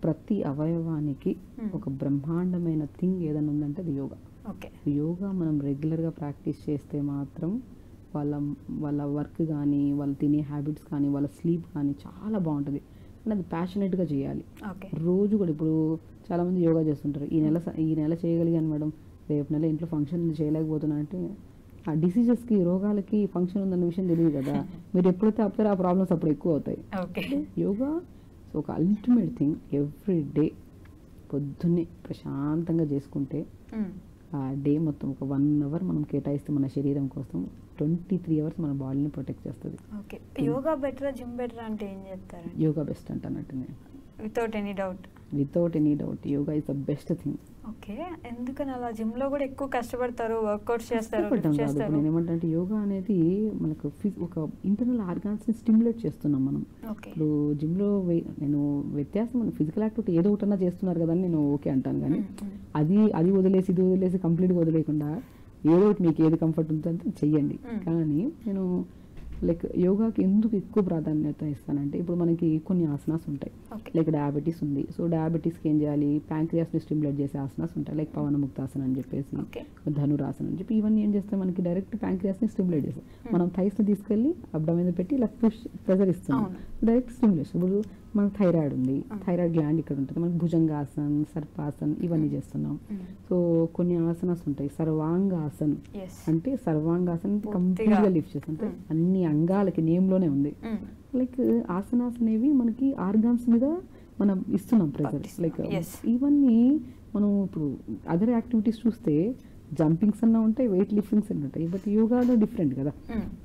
ప్రతి అవయవానికి ఒక బ్రహ్మాండమైన థింగ్ ఏదైనా ఉందంటే అది యోగా. యోగా మనం రెగ్యులర్గా ప్రాక్టీస్ చేస్తే మాత్రం వాళ్ళ వర్క్ కానీ, వాళ్ళు తినే హ్యాబిట్స్ కానీ, వాళ్ళ స్లీప్ కానీ చాలా బాగుంటుంది. అంటే అది ప్యాషనెట్గా చేయాలి. రోజు కూడా ఇప్పుడు చాలామంది యోగా చేస్తుంటారు, ఈ నెల చేయగలిగాను మేడం, రేపు నెల ఇంట్లో ఫంక్షన్ చేయలేకపోతున్నా అంటే ఆ డిసీజెస్కి, రోగాలకి ఫంక్షన్ ఉందన్న విషయం తెలియదు కదా. మీరు ఎప్పుడైతే ఆపుతారో ఆ ప్రాబ్లమ్స్ అప్పుడు ఎక్కువ అవుతాయి. యోగా ఒక అల్టిమేట్ థింగ్. ఎవ్రీ డే పొద్దున్నే ప్రశాంతంగా చేసుకుంటే ఆ డే మొత్తం ఒక 1 hour మనం కేటాయిస్తే మన శరీరం కోసం 23 hours మన బాడీని ప్రొటెక్ట్ చేస్తుంది. యోగా బెటరా, జిమ్ బెటరా అంటే ఏం చెప్తారు? యోగా బెస్ట్ అంటున్నట్టు నేను, without any doubt yoga is the best thing. Okay, ఎందుకని అలా? జిమ్ లో కూడా ఎక్కువ కష్టపడతారు, వర్కౌట్స్ చేస్తారు. నేను ఏమంటే యోగా అనేది మనకు ఒక ఇంటర్నల్ ఆర్గాన్స్ ని స్టిమ్యులేట్ చేస్తున్నాం మనం. ఇప్పుడు జిమ్ లో నేను వ్యత్యాసం, ఫిజికల్ యాక్టివిటీ ఏదో ఒకటన్నా చేస్తున్నారు కదా అని నేను ఓకే అంటాను, కానీ అది వదిలేసి ఇది వదిలేసి కంప్లీట్గా వదిలేకుండా ఏదో ఒకటి మీకు ఏది కంఫర్ట్ ఉంటుందో చెయ్యండి. కానీ నేను లైక్ యోగాకి ఎందుకు ఎక్కువ ప్రాధాన్యత ఇస్తానంటే, ఇప్పుడు మనకి కొన్ని ఆసనాస్ ఉంటాయి. లైక్ డయాబెటీస్ ఉంది, సో డయాబెటీస్కి ఏం చేయాలి, ప్యాంక్రియాస్ని స్టిమ్యులేట్ చేసే ఆసనాస్ ఉంటాయి. లైక్ పవనముక్తాసనం అని చెప్పేసి, ధనురాసనం అని చెప్పి, ఇవన్నీ ఏం చేస్తాయి, మనకి డైరెక్ట్ ప్యాంక్రియాస్ని స్టిమ్యులేట్ చేస్తాయి. మనం థైస్ని తీసుకెళ్ళి అబ్డోమెన్ పెట్టి ఇలా ప్రెజర్ ఇస్తున్నాం, డైరెక్ట్ స్టిమ్యులేషన్. ఇప్పుడు మనకు థైరాయిడ్ ఉంది, థైరాయిడ్ గ్లాండ్ ఇక్కడ ఉంటుంది, మనకి భుజంగాసన్, సర్పాసన్ ఇవన్నీ చేస్తున్నాం. సో కొన్ని ఆసనాస్ ఉంటాయి. సర్వాంగాసన్ అంటే సర్వాంగాసన్ కంప్లీట్గా లిఫ్ట్ చేస్తాం, అంటే అన్ని అంగాలకి నేమ్లోనే ఉంది. లైక్ ఆసనాస్ అనేవి మనకి ఆర్గాన్స్ మీద మనం ఇస్తున్నాం ప్రెజర్. లైక్ ఇవన్నీ మనం ఇప్పుడు అదర్ యాక్టివిటీస్ చూస్తే జంపింగ్స్ అన్న ఉంటాయి, వెయిట్ లిఫ్టింగ్స్ అన్న ఉంటాయి, బట్ యోగాలో డిఫరెంట్ కదా.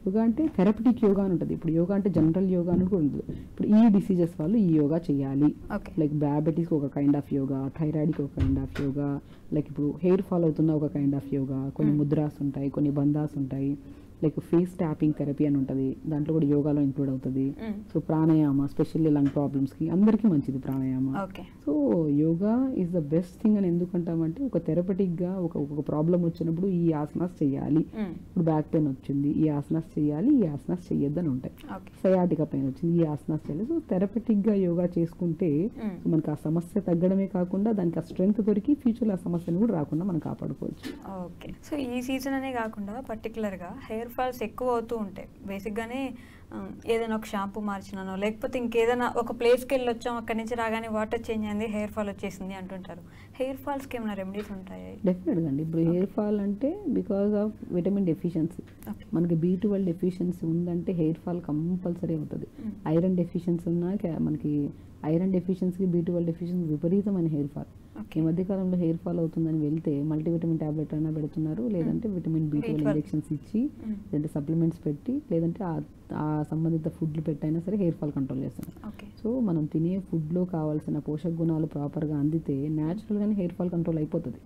యోగా అంటే థెరపటిక్ యోగా అని ఉంటుంది. ఇప్పుడు యోగా అంటే జనరల్ యోగా అని కూడా ఉంటుంది. ఇప్పుడు ఈ డిసీజెస్ వాళ్ళు ఈ యోగా చేయాలి. లైక్ డయాబెటీస్కి ఒక కైండ్ ఆఫ్ యోగా, థైరాయిడ్కి ఒక కైండ్ ఆఫ్ యోగా, లైక్ ఇప్పుడు హెయిర్ ఫాల్ అవుతున్న ఒక కైండ్ ఆఫ్ యోగా, కొన్ని ముద్రాస్ ఉంటాయి, కొన్ని బంధాస్ ఉంటాయి. లైక్ ఫేస్ ట్యాపింగ్ థెరపీ అని ఉంటుంది, దాంట్లో కూడా యోగాలో ఇంక్లూడ్ అవుతుంది. సో ప్రాణాయామ స్పెషల్లీ లంగ్ ప్రాబ్లమ్స్కి అందరికీ మంచిది pranayama. So yoga is the best thing అని ఎందుకంటామంటే, ఒక థెరపటిక్గా ఒక ప్రాబ్లం వచ్చినప్పుడు ఈ ఆసనాస్ చేయాలి. ఇప్పుడు బ్యాక్ పెయిన్ వచ్చింది, ఈ ఆసనాస్ చేయాలి, ఈ ఆసనాస్ చేయొద్దని ఉంటాయి. సయాటికా పెయిన్ వచ్చింది, ఈ ఆసనాస్ చేయాలి. సో థెరపటిక్గా యోగా చేసుకుంటే మనకు ఆ సమస్య తగ్గడమే కాకుండా దానికి ఆ స్ట్రెంగ్త్ దొరికి ఫ్యూచర్లో ఆ సమస్యను కూడా రాకుండా మనం కాపాడుకోవచ్చు. ఓకే, సో ఈ సీజన్ అనే కాకుండా పర్టికులర్గా హెయిర్ ఫాల్స్ ఎక్కువ అవుతూ ఉంటాయి. బేసిక్గానే ఏదైనా ఒక షాంపూ మార్చినానో, లేకపోతే ఇంకేదైనా ఒక ప్లేస్కి వెళ్ళి వచ్చాం, అక్కడి నుంచి రాగానే వాటర్ చేంజ్ అయింది, హెయిర్ ఫాల్ వచ్చేసింది అంటుంటారు. హెయిర్ ఫాల్స్కి ఏమైనా రెమెడీస్ ఉంటాయి? డెఫినెట్గా అండి. ఇప్పుడు హెయిర్ ఫాల్ అంటే బికాస్ ఆఫ్ విటమిన్ డెఫిషియన్సీ. మనకి B12 డెఫిషియన్సీ ఉందంటే హెయిర్ ఫాల్ కంపల్సరీ అవుతుంది. ఐరన్ డెఫిషియన్సీ ఉన్నా మనకి ఐరన్ డెఫిషియన్సీ, B12 డెఫిషియన్సీ విపరీతమైన హెయిర్ ఫాల్. ఈ మధ్యకాలంలో హెయిర్ ఫాల్ అవుతుందని వెళ్తే మల్టీవిటమిన్ టాబ్లెట్ అయినా పెడుతున్నారు, లేదంటే విటమిన్ B12 ఇంజెక్షన్స్ ఇచ్చి, లేదంటే సప్లిమెంట్స్ పెట్టి, లేదంటే ఆ సంబంధిత ఫుడ్లు పెట్టైనా సరే హెయిర్ ఫాల్ కంట్రోల్ చేస్తున్నారు. సో మనం తినే ఫుడ్లో కావాల్సిన పోషక గుణాలు ప్రాపర్గా అందితే న్యాచురల్గానే హెయిర్ ఫాల్ కంట్రోల్ అయిపోతుంది.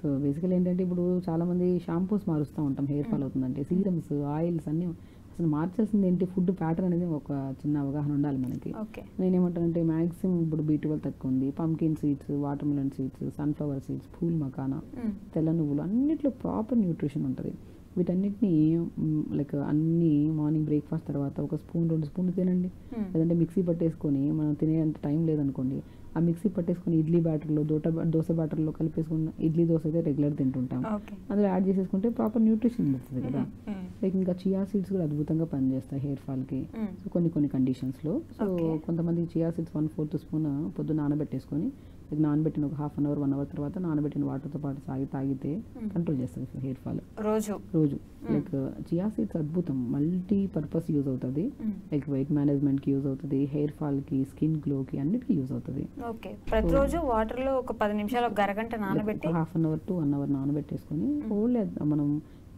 సో బేసికల్ ఏంటంటే, ఇప్పుడు చాలామంది షాంపూస్ మారుస్తూ ఉంటాం హెయిర్ ఫాల్ అవుతుందంటే, సీరమ్స్, ఆయిల్స్ అన్నీ. అసలు మార్చాల్సింది ఏంటి, ఫుడ్ ప్యాటర్న్ అనేది ఒక చిన్న అవగాహన ఉండాలి మనకి. నేనేమంటానంటే, మ్యాక్సిమం ఇప్పుడు B12 తక్కువ ఉంది, pumpkin seeds, water melon seeds, sunflower seeds, pool makhana, తెల్ల నువ్వులు అన్నిట్లో ప్రాపర్ న్యూట్రిషన్ ఉంటుంది. వీటన్నిటిని లైక్ అన్ని మార్నింగ్ బ్రేక్ఫాస్ట్ తర్వాత ఒక స్పూన్ 2 స్పూన్లు తినండి. లేదంటే మిక్సీ పట్టేసుకొని, మనం తినేంత టైం లేదనుకోండి, ఆ మిక్సీ పట్టేసుకొని ఇడ్లీ బ్యాటర్లో, దోశ బ్యాటర్లో కలిపేసుకున్న ఇడ్లీ దోశ అయితే రెగ్యులర్ తింటుంటాం, అందులో యాడ్ చేసేసుకుంటే ప్రాపర్ న్యూట్రిషన్ వస్తుంది కదా. లైక్ ఇంకా చియా సీడ్స్ కూడా అద్భుతంగా పనిచేస్తాయి హెయిర్ ఫాల్కి. సో కొన్ని కండిషన్స్లో. సో కొంతమంది చియా సీడ్స్ 1/4 స్పూన్ పొద్దున్న నానబెట్టేసుకొని, నానబెట్టిన ఒక 1/2 hour 1 hour తర్వాత నానబెట్టిన వాటర్తో పాటు తాగితే కంట్రోల్ చేస్తుంది హెయిర్ ఫాల్ రోజు. లైక్ చియా సీడ్స్ అద్భుతం, మల్టీ పర్పస్ యూజ్ అవుతుంది. లైక్ వెయిట్ మేనేజ్మెంట్కి యూజ్ అవుతుంది, హెయిర్ ఫాల్కి, స్కిన్ గ్లోకి అన్నిటికీ యూజ్ అవుతుంది. ప్రతిరోజు వాటర్లో ఒక 10 నిమిషాలు, ఒక అరగంట నానబెట్టి 1/2 hour to 1 hour నానబెట్టేసుకొని ఓన్లీ మనం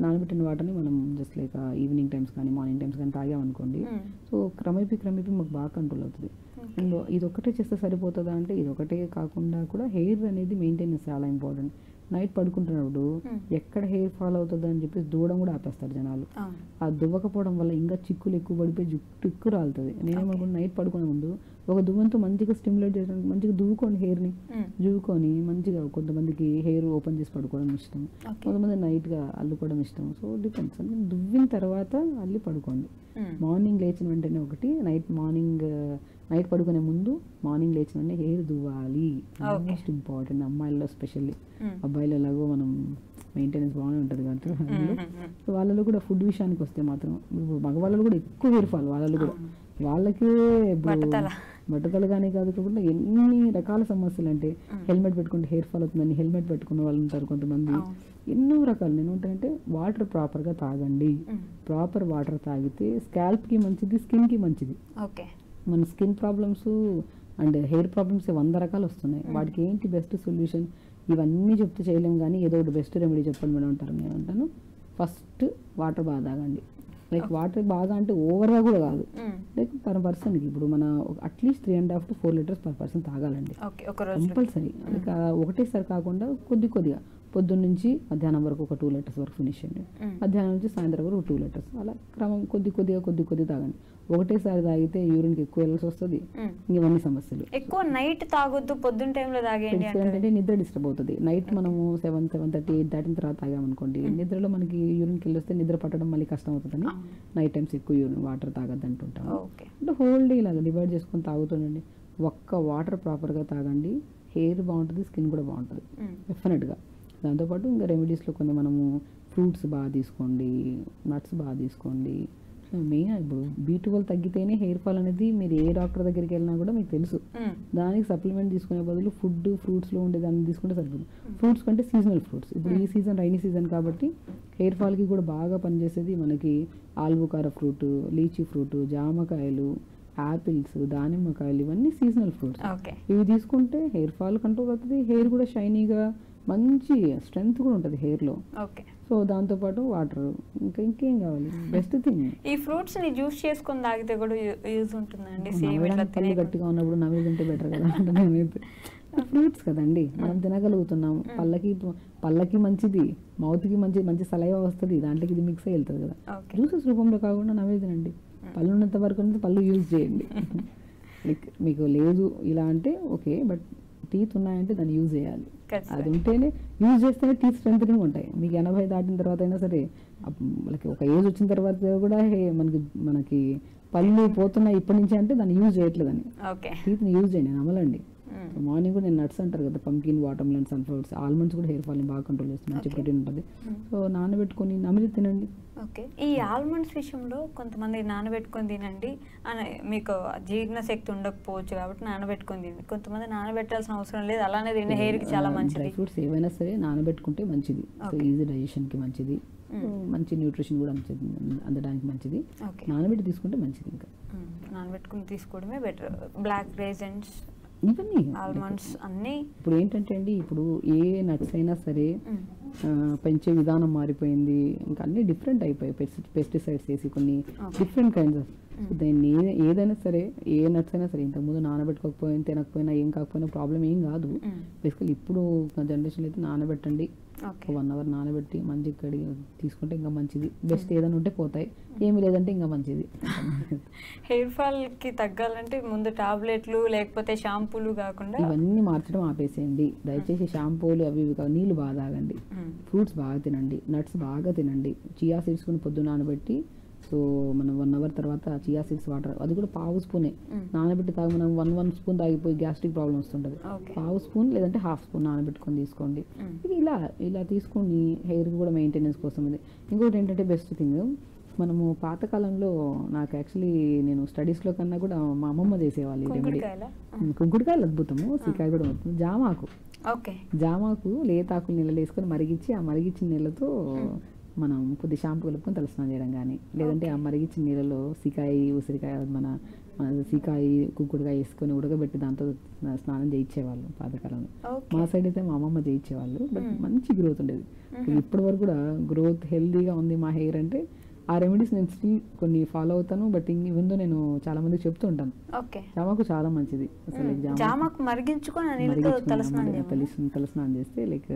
నానబెట్టిన వాటర్ని మనం జస్ట్ లైక్ ఈవినింగ్ టైమ్స్ కానీ మార్నింగ్ టైమ్స్ కానీ తాగామనుకోండి, సో క్రమేపీ మాకు బాగా కంట్రోల్ అవుతుంది. అండ్ ఇది ఒకటే చేస్తే సరిపోతుందా అంటే ఇది ఒకటే కాకుండా కూడా హెయిర్ అనేది మెయింటెనెన్స్ చాలా ఇంపార్టెంట్. నైట్ పడుకుంటున్నప్పుడు ఎక్కడ హెయిర్ ఫాల్ అవుతుంది అని చెప్పేసి దూవడం కూడా ఆపేస్తారు జనాలు. ఆ దువ్వకపోవడం వల్ల ఇంకా చిక్కులు ఎక్కువ పడిపోయి జుట్టు ఎక్కువ రాలుతుంది. నేనేమనుకుంటున్నా నైట్ పడుకునే ముందు ఒక దువ్వంతో మంచిగా స్టిమ్యులేట్ చేయడానికి మంచిగా దువ్వుకోండి, హెయిర్ని దువ్వుకొని మంచిగా. కొంతమందికి హెయిర్ ఓపెన్ చేసి పడుకోవడం ఇష్టం, కొంతమంది నైట్గా అల్లుకోవడం ఇష్టం. So depends. అంటే దువ్విన తర్వాత అల్లి పడుకోండి. మార్నింగ్ లేచిన వెంటనే ఒకటి, నైట్ పడుకునే ముందు మార్నింగ్ లేచిన వెంటనే హెయిర్ దువ్వాలి. మోస్ట్ ఇంపార్టెంట్ అమ్మాయిల్లో ఎస్పెషల్లీ. అబ్బాయిలు ఎలాగో మనం మెయింటెనెన్స్ బాగానే ఉంటుంది కాబట్టి సో వాళ్ళలో కూడా ఫుడ్ విషయానికి వస్తే మాత్రం మగవాళ్ళలో కూడా ఎక్కువ హెయిర్ ఫాల్. వాళ్ళలో కూడా వాళ్ళకే బట్టతల కానీ కాకుండా ఎన్ని రకాల సమస్యలు. అంటే హెల్మెట్ పెట్టుకుంటే హెయిర్ ఫాల్ అవుతుందని హెల్మెట్ పెట్టుకున్న వాళ్ళు ఉంటారు కొంతమంది. ఎన్నో రకాలు. నేను ఉంటానంటే వాటర్ ప్రాపర్గా తాగండి. ప్రాపర్ వాటర్ తాగితే స్కాల్ప్కి మంచిది, స్కిన్కి మంచిది. మన skin problems and hair problems 100 రకాలు వస్తున్నాయి. వాటికి ఏంటి బెస్ట్ సొల్యూషన్? ఇవన్నీ చెప్తే చేయలేము కానీ ఏదో ఒకటి బెస్ట్ రెమెడీ చెప్పండి మేడం అంటారు. నేను అంటాను ఫస్ట్ వాటర్ బాగా తాగండి. లైక్ వాటర్ బాగా అంటే ఓవర్గా కూడా కాదు, లైక్ పర్ పర్సన్కి ఇప్పుడు మన at least 3.5 to 4 litres per person తాగాలండి కంపల్సరీ. లైక్ ఒకటేసారి కాకుండా కొద్దిగా పొద్దున్న నుంచి మధ్యాహ్నం వరకు ఒక 2 లీటర్స్ వరకు ఫినిష్ చేయండి. మధ్యాహ్నం నుంచి సాయంత్రం వరకు 2 లీటర్స్, అలా క్రమం కొద్దిగా తాగండి. ఒకటేసారి తాగితే యూరిన్కి ఎక్కువ వెళ్ళాల్సి వస్తుంది, ఇవన్నీ సమస్యలు. ఎక్కువ నైట్ తాగొద్దు, పొద్దున్న టైంలో తాగండి అంటే నిద్ర డిస్టర్బ్ అవుతుంది. నైట్ మనము 7:30, 8 దాటిన తర్వాత తాగామనుకోండి, నిద్రలో మనకి యూరిన్కి వెళ్ళి వస్తే నిద్ర పట్టడం మళ్ళీ కష్టం అవుతుందని నైట్ టైమ్స్ ఎక్కువ వాటర్ తాగద్దు అంటుంటాము. అంటే హోల్ డే ఇలాగ డివైడ్ చేసుకొని తాగుతుండండి. వాటర్ ప్రాపర్గా తాగండి, హెయిర్ బాగుంటుంది, స్కిన్ కూడా బాగుంటుంది డెఫినెట్గా. దాంతోపాటు ఇంకా రెమెడీస్లో కొన్ని మనము ఫ్రూట్స్ బాగా తీసుకోండి, నట్స్ బాగా తీసుకోండి. మెయిన్ ఇప్పుడు B12 తగ్గితేనే హెయిర్ ఫాల్ అనేది మీరు ఏ డాక్టర్ దగ్గరికి వెళ్ళినా కూడా మీకు తెలుసు. దానికి సప్లిమెంట్ తీసుకునే బదులు ఫ్రూట్స్లో ఉండే దాన్ని తీసుకుంటే సరిపోతుంది. ఫ్రూట్స్ కంటే సీజనల్ ఫ్రూట్స్, ఇప్పుడు ఈ సీజన్ రైనీ సీజన్ కాబట్టి హెయిర్ ఫాల్కి కూడా బాగా పనిచేసేది మనకి ఆల్బుకార ఫ్రూట్, లీచీ ఫ్రూట్, జామకాయలు, యాపిల్స్, దానిమ్మకాయలు, ఇవన్నీ సీజనల్ ఫ్రూట్స్. ఇవి తీసుకుంటే హెయిర్ ఫాల్ కంట్రోల్ అవుతుంది, హెయిర్ కూడా షైనీగా మంచి స్ట్రెంగ్త్ కూడా ఉంటుంది హెయిర్లో. సో దాంతోపాటు వాటర్, ఇంకేం కావాలి? బెస్ట్ థింగ్ ఈ ఫ్రూట్స్ ని జ్యూస్ చేసుకొని తాగితే కూడా యూజ్ ఉంటుందండి. పళ్ళు గట్టిగా ఉన్నప్పుడు నవ్వి తింటే బెటర్ కదా అంటే నేనైతే ఫ్రూట్స్ కదండి మనం తినగలుగుతున్నాం. పళ్ళకి మంచిది, మౌత్కి మంచి సలైవా వస్తుంది, దాంట్లోకి ఇది మిక్స్ అయ్యి వెళ్తుంది కదా. జ్యూసెస్ రూపంలో కాకుండా నవ్వే తినండి. పళ్ళు ఉన్నంత వరకు పళ్ళు యూజ్ చేయండి. లైక్ మీకు లేదు ఇలా అంటే ఓకే, బట్ టీత్ ఉన్నాయంటే దాన్ని యూజ్ చేయాలి. అది ఉంటేనే యూజ్ చేస్తేనే టీత్ స్ట్రెంగ్త్నింగ్ ఉంటాయి. మీకు 80 దాటిన తర్వాత అయినా సరే, మనకి ఒక ఏజ్ వచ్చిన తర్వాత కూడా మనకి పళ్ళు పోతున్నాయి ఇప్పటి నుంచి అంటే దాన్ని యూజ్ చేయట్లేదని. టీత్ని యూజ్ చేయండి, నమలండి. మార్నింగ్ కూడా నేను నట్స్ అంటారు కదా, పంకిన్, వాటర్మెలన్, సన్ఫ్లవర్స్, ఆల్మండ్స్ కూడా హెయిర్ ఫాల్ని బాగా కంట్రోల్ చేస్తుంది, మంచి ప్రోటీన్ ఉంటుంది. సో నానబెట్టుకొని నమిలి తినండి. ఈ ఆల్మండ్స్ విషయంలో కొంతమంది నానబెట్టుకొని తినండి అని, మీకు జీర్ణ శక్తి ఉండకపోవచ్చు కాబట్టి నానబెట్టుకొని తినండి. కొంతమంది నానబెట్టాల్సిన అవసరం లేదు, అలానే తినే హెయిర్కి చాలా మంచిది. డ్రై ఫ్రూట్స్ ఏవైనా సరే నానబెట్టుకుంటే మంచిది. సో ఈజీ డైజెషన్కి మంచిది, మంచి న్యూట్రిషన్ కూడా అందడానికి మంచిది. నానబెట్టి తీసుకుంటే మంచిది. ఇంకా నానబెట్టుకుని తీసుకోవడమే బెటర్. బ్లాక్ రేజన్స్, ఇవన్నీ ఆల్మండ్స్ అన్నీ. ఇప్పుడు ఏంటంటే అండి, ఇప్పుడు ఏ నట్స్ అయినా సరే పెంచే విధానం మారిపోయింది, ఇంకా అన్ని డిఫరెంట్ అయిపోయాయి. పెస్టిసైడ్స్ వేసి కొన్ని డిఫరెంట్ కైండ్స్ ఆఫ్. దాన్ని ఏదైనా సరే, ఏ నట్స్ అయినా సరే ఇంతకుముందు నానబెట్టుకోకపోయినా తినకపోయినా ఏం కాకపోయినా ప్రాబ్లం ఏం కాదు. బేసికల్లీ ఇప్పుడు జనరేషన్ అయితే నానబెట్టండి, 1 hour నానబెట్టి మంచిగా కడిగి తీసుకుంటే ఇంకా మంచిది. బెస్ట్ ఏదైనా ఉంటే పోతాయి, ఏమి లేదంటే ఇంకా మంచిది. హెయిర్ ఫాల్కి తగ్గాలంటే ముందు టాబ్లెట్లు లేకపోతే షాంపూలు కాకుండా ఇవన్నీ మార్చడం ఆపేసేయండి దయచేసి. షాంపూలు అవి నీళ్ళు బాగా తాగండి, ఫ్రూట్స్ బాగా తినండి, నట్స్ బాగా తినండి. చియా సీడ్స్ కొని పొద్దున్న నానబెట్టి, సో మనం 1 hour తర్వాత చియా సీడ్స్ వాటర్, అది కూడా పావు స్పూనే నానబెట్టి తాగి, మనం 1 స్పూన్ తాగిపోయి గ్యాస్ట్రిక్ ప్రాబ్లం వస్తుంటుంది. పావు స్పూన్ లేదంటే హాఫ్ స్పూన్ నానబెట్టుకొని తీసుకోండి. ఇది ఇలా తీసుకొని హెయిర్ కూడా మెయింటెనెన్స్ కోసం. ఇది ఇంకోటి ఏంటంటే బెస్ట్ థింగ్, మనము పాతకాలంలో నాకు యాక్చువల్లీ నేను స్టడీస్లో కన్నా కూడా మా అమ్మమ్మ చేసేవాళ్ళు ఈ రెమెడీ. కుంకుడుకాయలు అద్భుతము, సీకాయ కూడా అద్భుతం. జామాకు లేతాకులు నీళ్ళలో వేసుకొని మరిగించి, ఆ మరిగించిన నీళ్ళతో మనం కొద్ది షాంపూ కలుపుకొని తలస్నానం చేయడం కానీ, లేదంటే ఆ మరిగించిన నీళ్ళలో ఉసిరికాయ మన సీకాయ కుక్కుడుకాయ వేసుకొని ఉడకబెట్టి దాంతో స్నానం చేయించేవాళ్ళు పాతకాలంలో. మా సైడ్ అయితే మా అమ్మమ్మ చేయించేవాళ్ళు. బట్ మంచి గ్రోత్ ఉండేది. ఇప్పటి వరకు కూడా గ్రోత్ హెల్దీగా ఉంది మా హెయిర్ అంటే ఆ రెమెడీస్ నేను స్టిల్ కొన్ని ఫాలో అవుతాను. బట్ ఇవిందో నేను చాలా మందికి చెప్తూ ఉంటాను. జామాకు చాలా మంచిది. అసలు జామాకు మరిగించుకొని తలస్నానం చేస్తే లైక్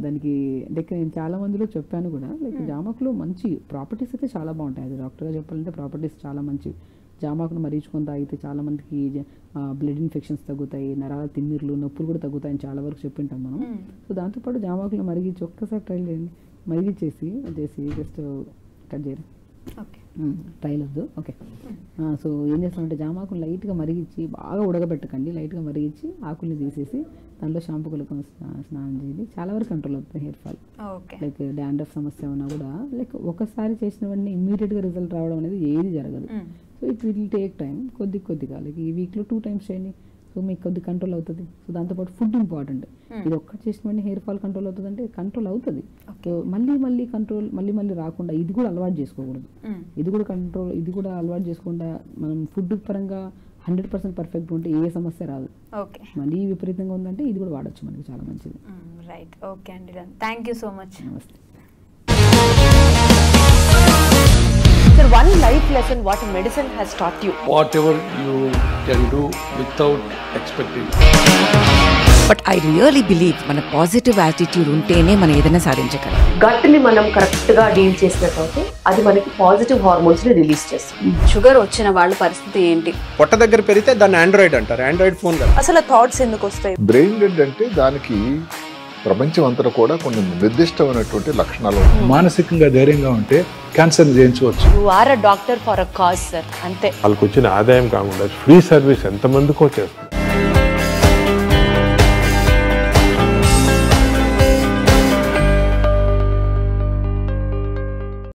దానికి లైక్ నేను చాలా మందిలో చెప్పాను కూడా. లైక్ జామాకులో మంచి ప్రాపర్టీస్ అయితే చాలా బాగుంటాయి. అది డాక్టర్గా చెప్పాలంటే ప్రాపర్టీస్ చాలా మంచివి. జామాకును మరీచుకొని తాగితే చాలా మందికి బ్లడ్ ఇన్ఫెక్షన్స్ తగ్గుతాయి, నరాల తిమ్మిర్లు నొప్పులు కూడా తగ్గుతాయని చాలా వరకు చెప్పింటాం మనం. సో దాంతోపాటు జామాకులు మరిగించి ఒక్కసారి ట్రై చేయండి. మరిగించేసి జస్ట్ కట్ చేయరు, ట్రైల్ వద్దు. ఓకే, సో ఏం చేస్తామంటే జామాకులు లైట్గా మరిగించి బాగా ఉడకబెట్టకండి. లైట్గా మరిగించి ఆకుల్ని తీసేసి దాంట్లో షాంపూ కలుపుకొని స్నానం చేయండి. చాలా వరకు కంట్రోల్ అవుతుంది హెయిర్ ఫాల్. లైక్ డాండ్రఫ్ సమస్య ఉన్నా కూడా లైక్ ఒకసారి చేసిన వెంటనే ఇమ్మీడియట్గా రిజల్ట్ రావడం అనేది ఏది జరగదు. So it will take time. కొద్దిగా లైక్ ఈ వీక్లో 2 times చేయండి. సో మీకు కొద్ది కంట్రోల్ అవుతుంది. సో దాంతోపాటు ఫుడ్ ఇంపార్టెంట్. ఇది ఒక్కటి చేసిన వెంటనే హెయిర్ ఫాల్ కంట్రోల్ అవుతుంది అంటే కంట్రోల్ అవుతుంది. సో మళ్ళీ కంట్రోల్ మళ్ళీ రాకుండా ఇది కూడా అలవాటు చేసుకోకూడదు. ఇది కూడా అలవాటు చేసుకుండా మనం ఫుడ్ పరంగా 100% పర్ఫెక్ట్ ఉంటే ఏ సమస్య రాదు. మళ్ళీ విపరీతంగా ఉందంటే ఇది కూడా వాడచ్చు, మనకి చాలా మంచిది. రైట్, ఓకే అండి, థ్యాంక్ యూ సో మచ్. నమస్తే. Sir, one life lesson what medicine has taught you. Whatever you can do without expecting. But I really believe మన పాజిటివ్ యాటిట్యూడ్ ఉంటేనే మనం ఏదైనా సాధించగలం. గట్ ని మనం కరెక్ట్ గా డీల్ చేసినట్లయితే అది మనకి పాజిటివ్ హార్మోన్స్ ని రిలీజ్ చేస్తుంది. షుగర్ వచ్చిన వాళ్ళ పరిస్థితి ఏంటి? పొట్ట దగ్గర పెరిగితే దాన్ని ఆండ్రాయిడ్ అంటారు, ఆండ్రాయిడ్ ఫోన్ కదా. అసలు థాట్స్ ఎందుకు వస్తాయి? బ్రెయిన్ డెడ్ అంటే దానికి ప్రపంచం అంతా కూడా కొన్ని నిర్దిష్టమైనటువంటి లక్షణాలు. మానసికంగా ధైర్యంగా ఉంటే క్యాన్సర్ జయించవచ్చు. You are a doctor for a cause sir, అంతే. వాళ్ళకి వచ్చిన ఆదాయం కాకుండా ఫ్రీ సర్వీస్ ఎంతమందికో చేస్తుంది.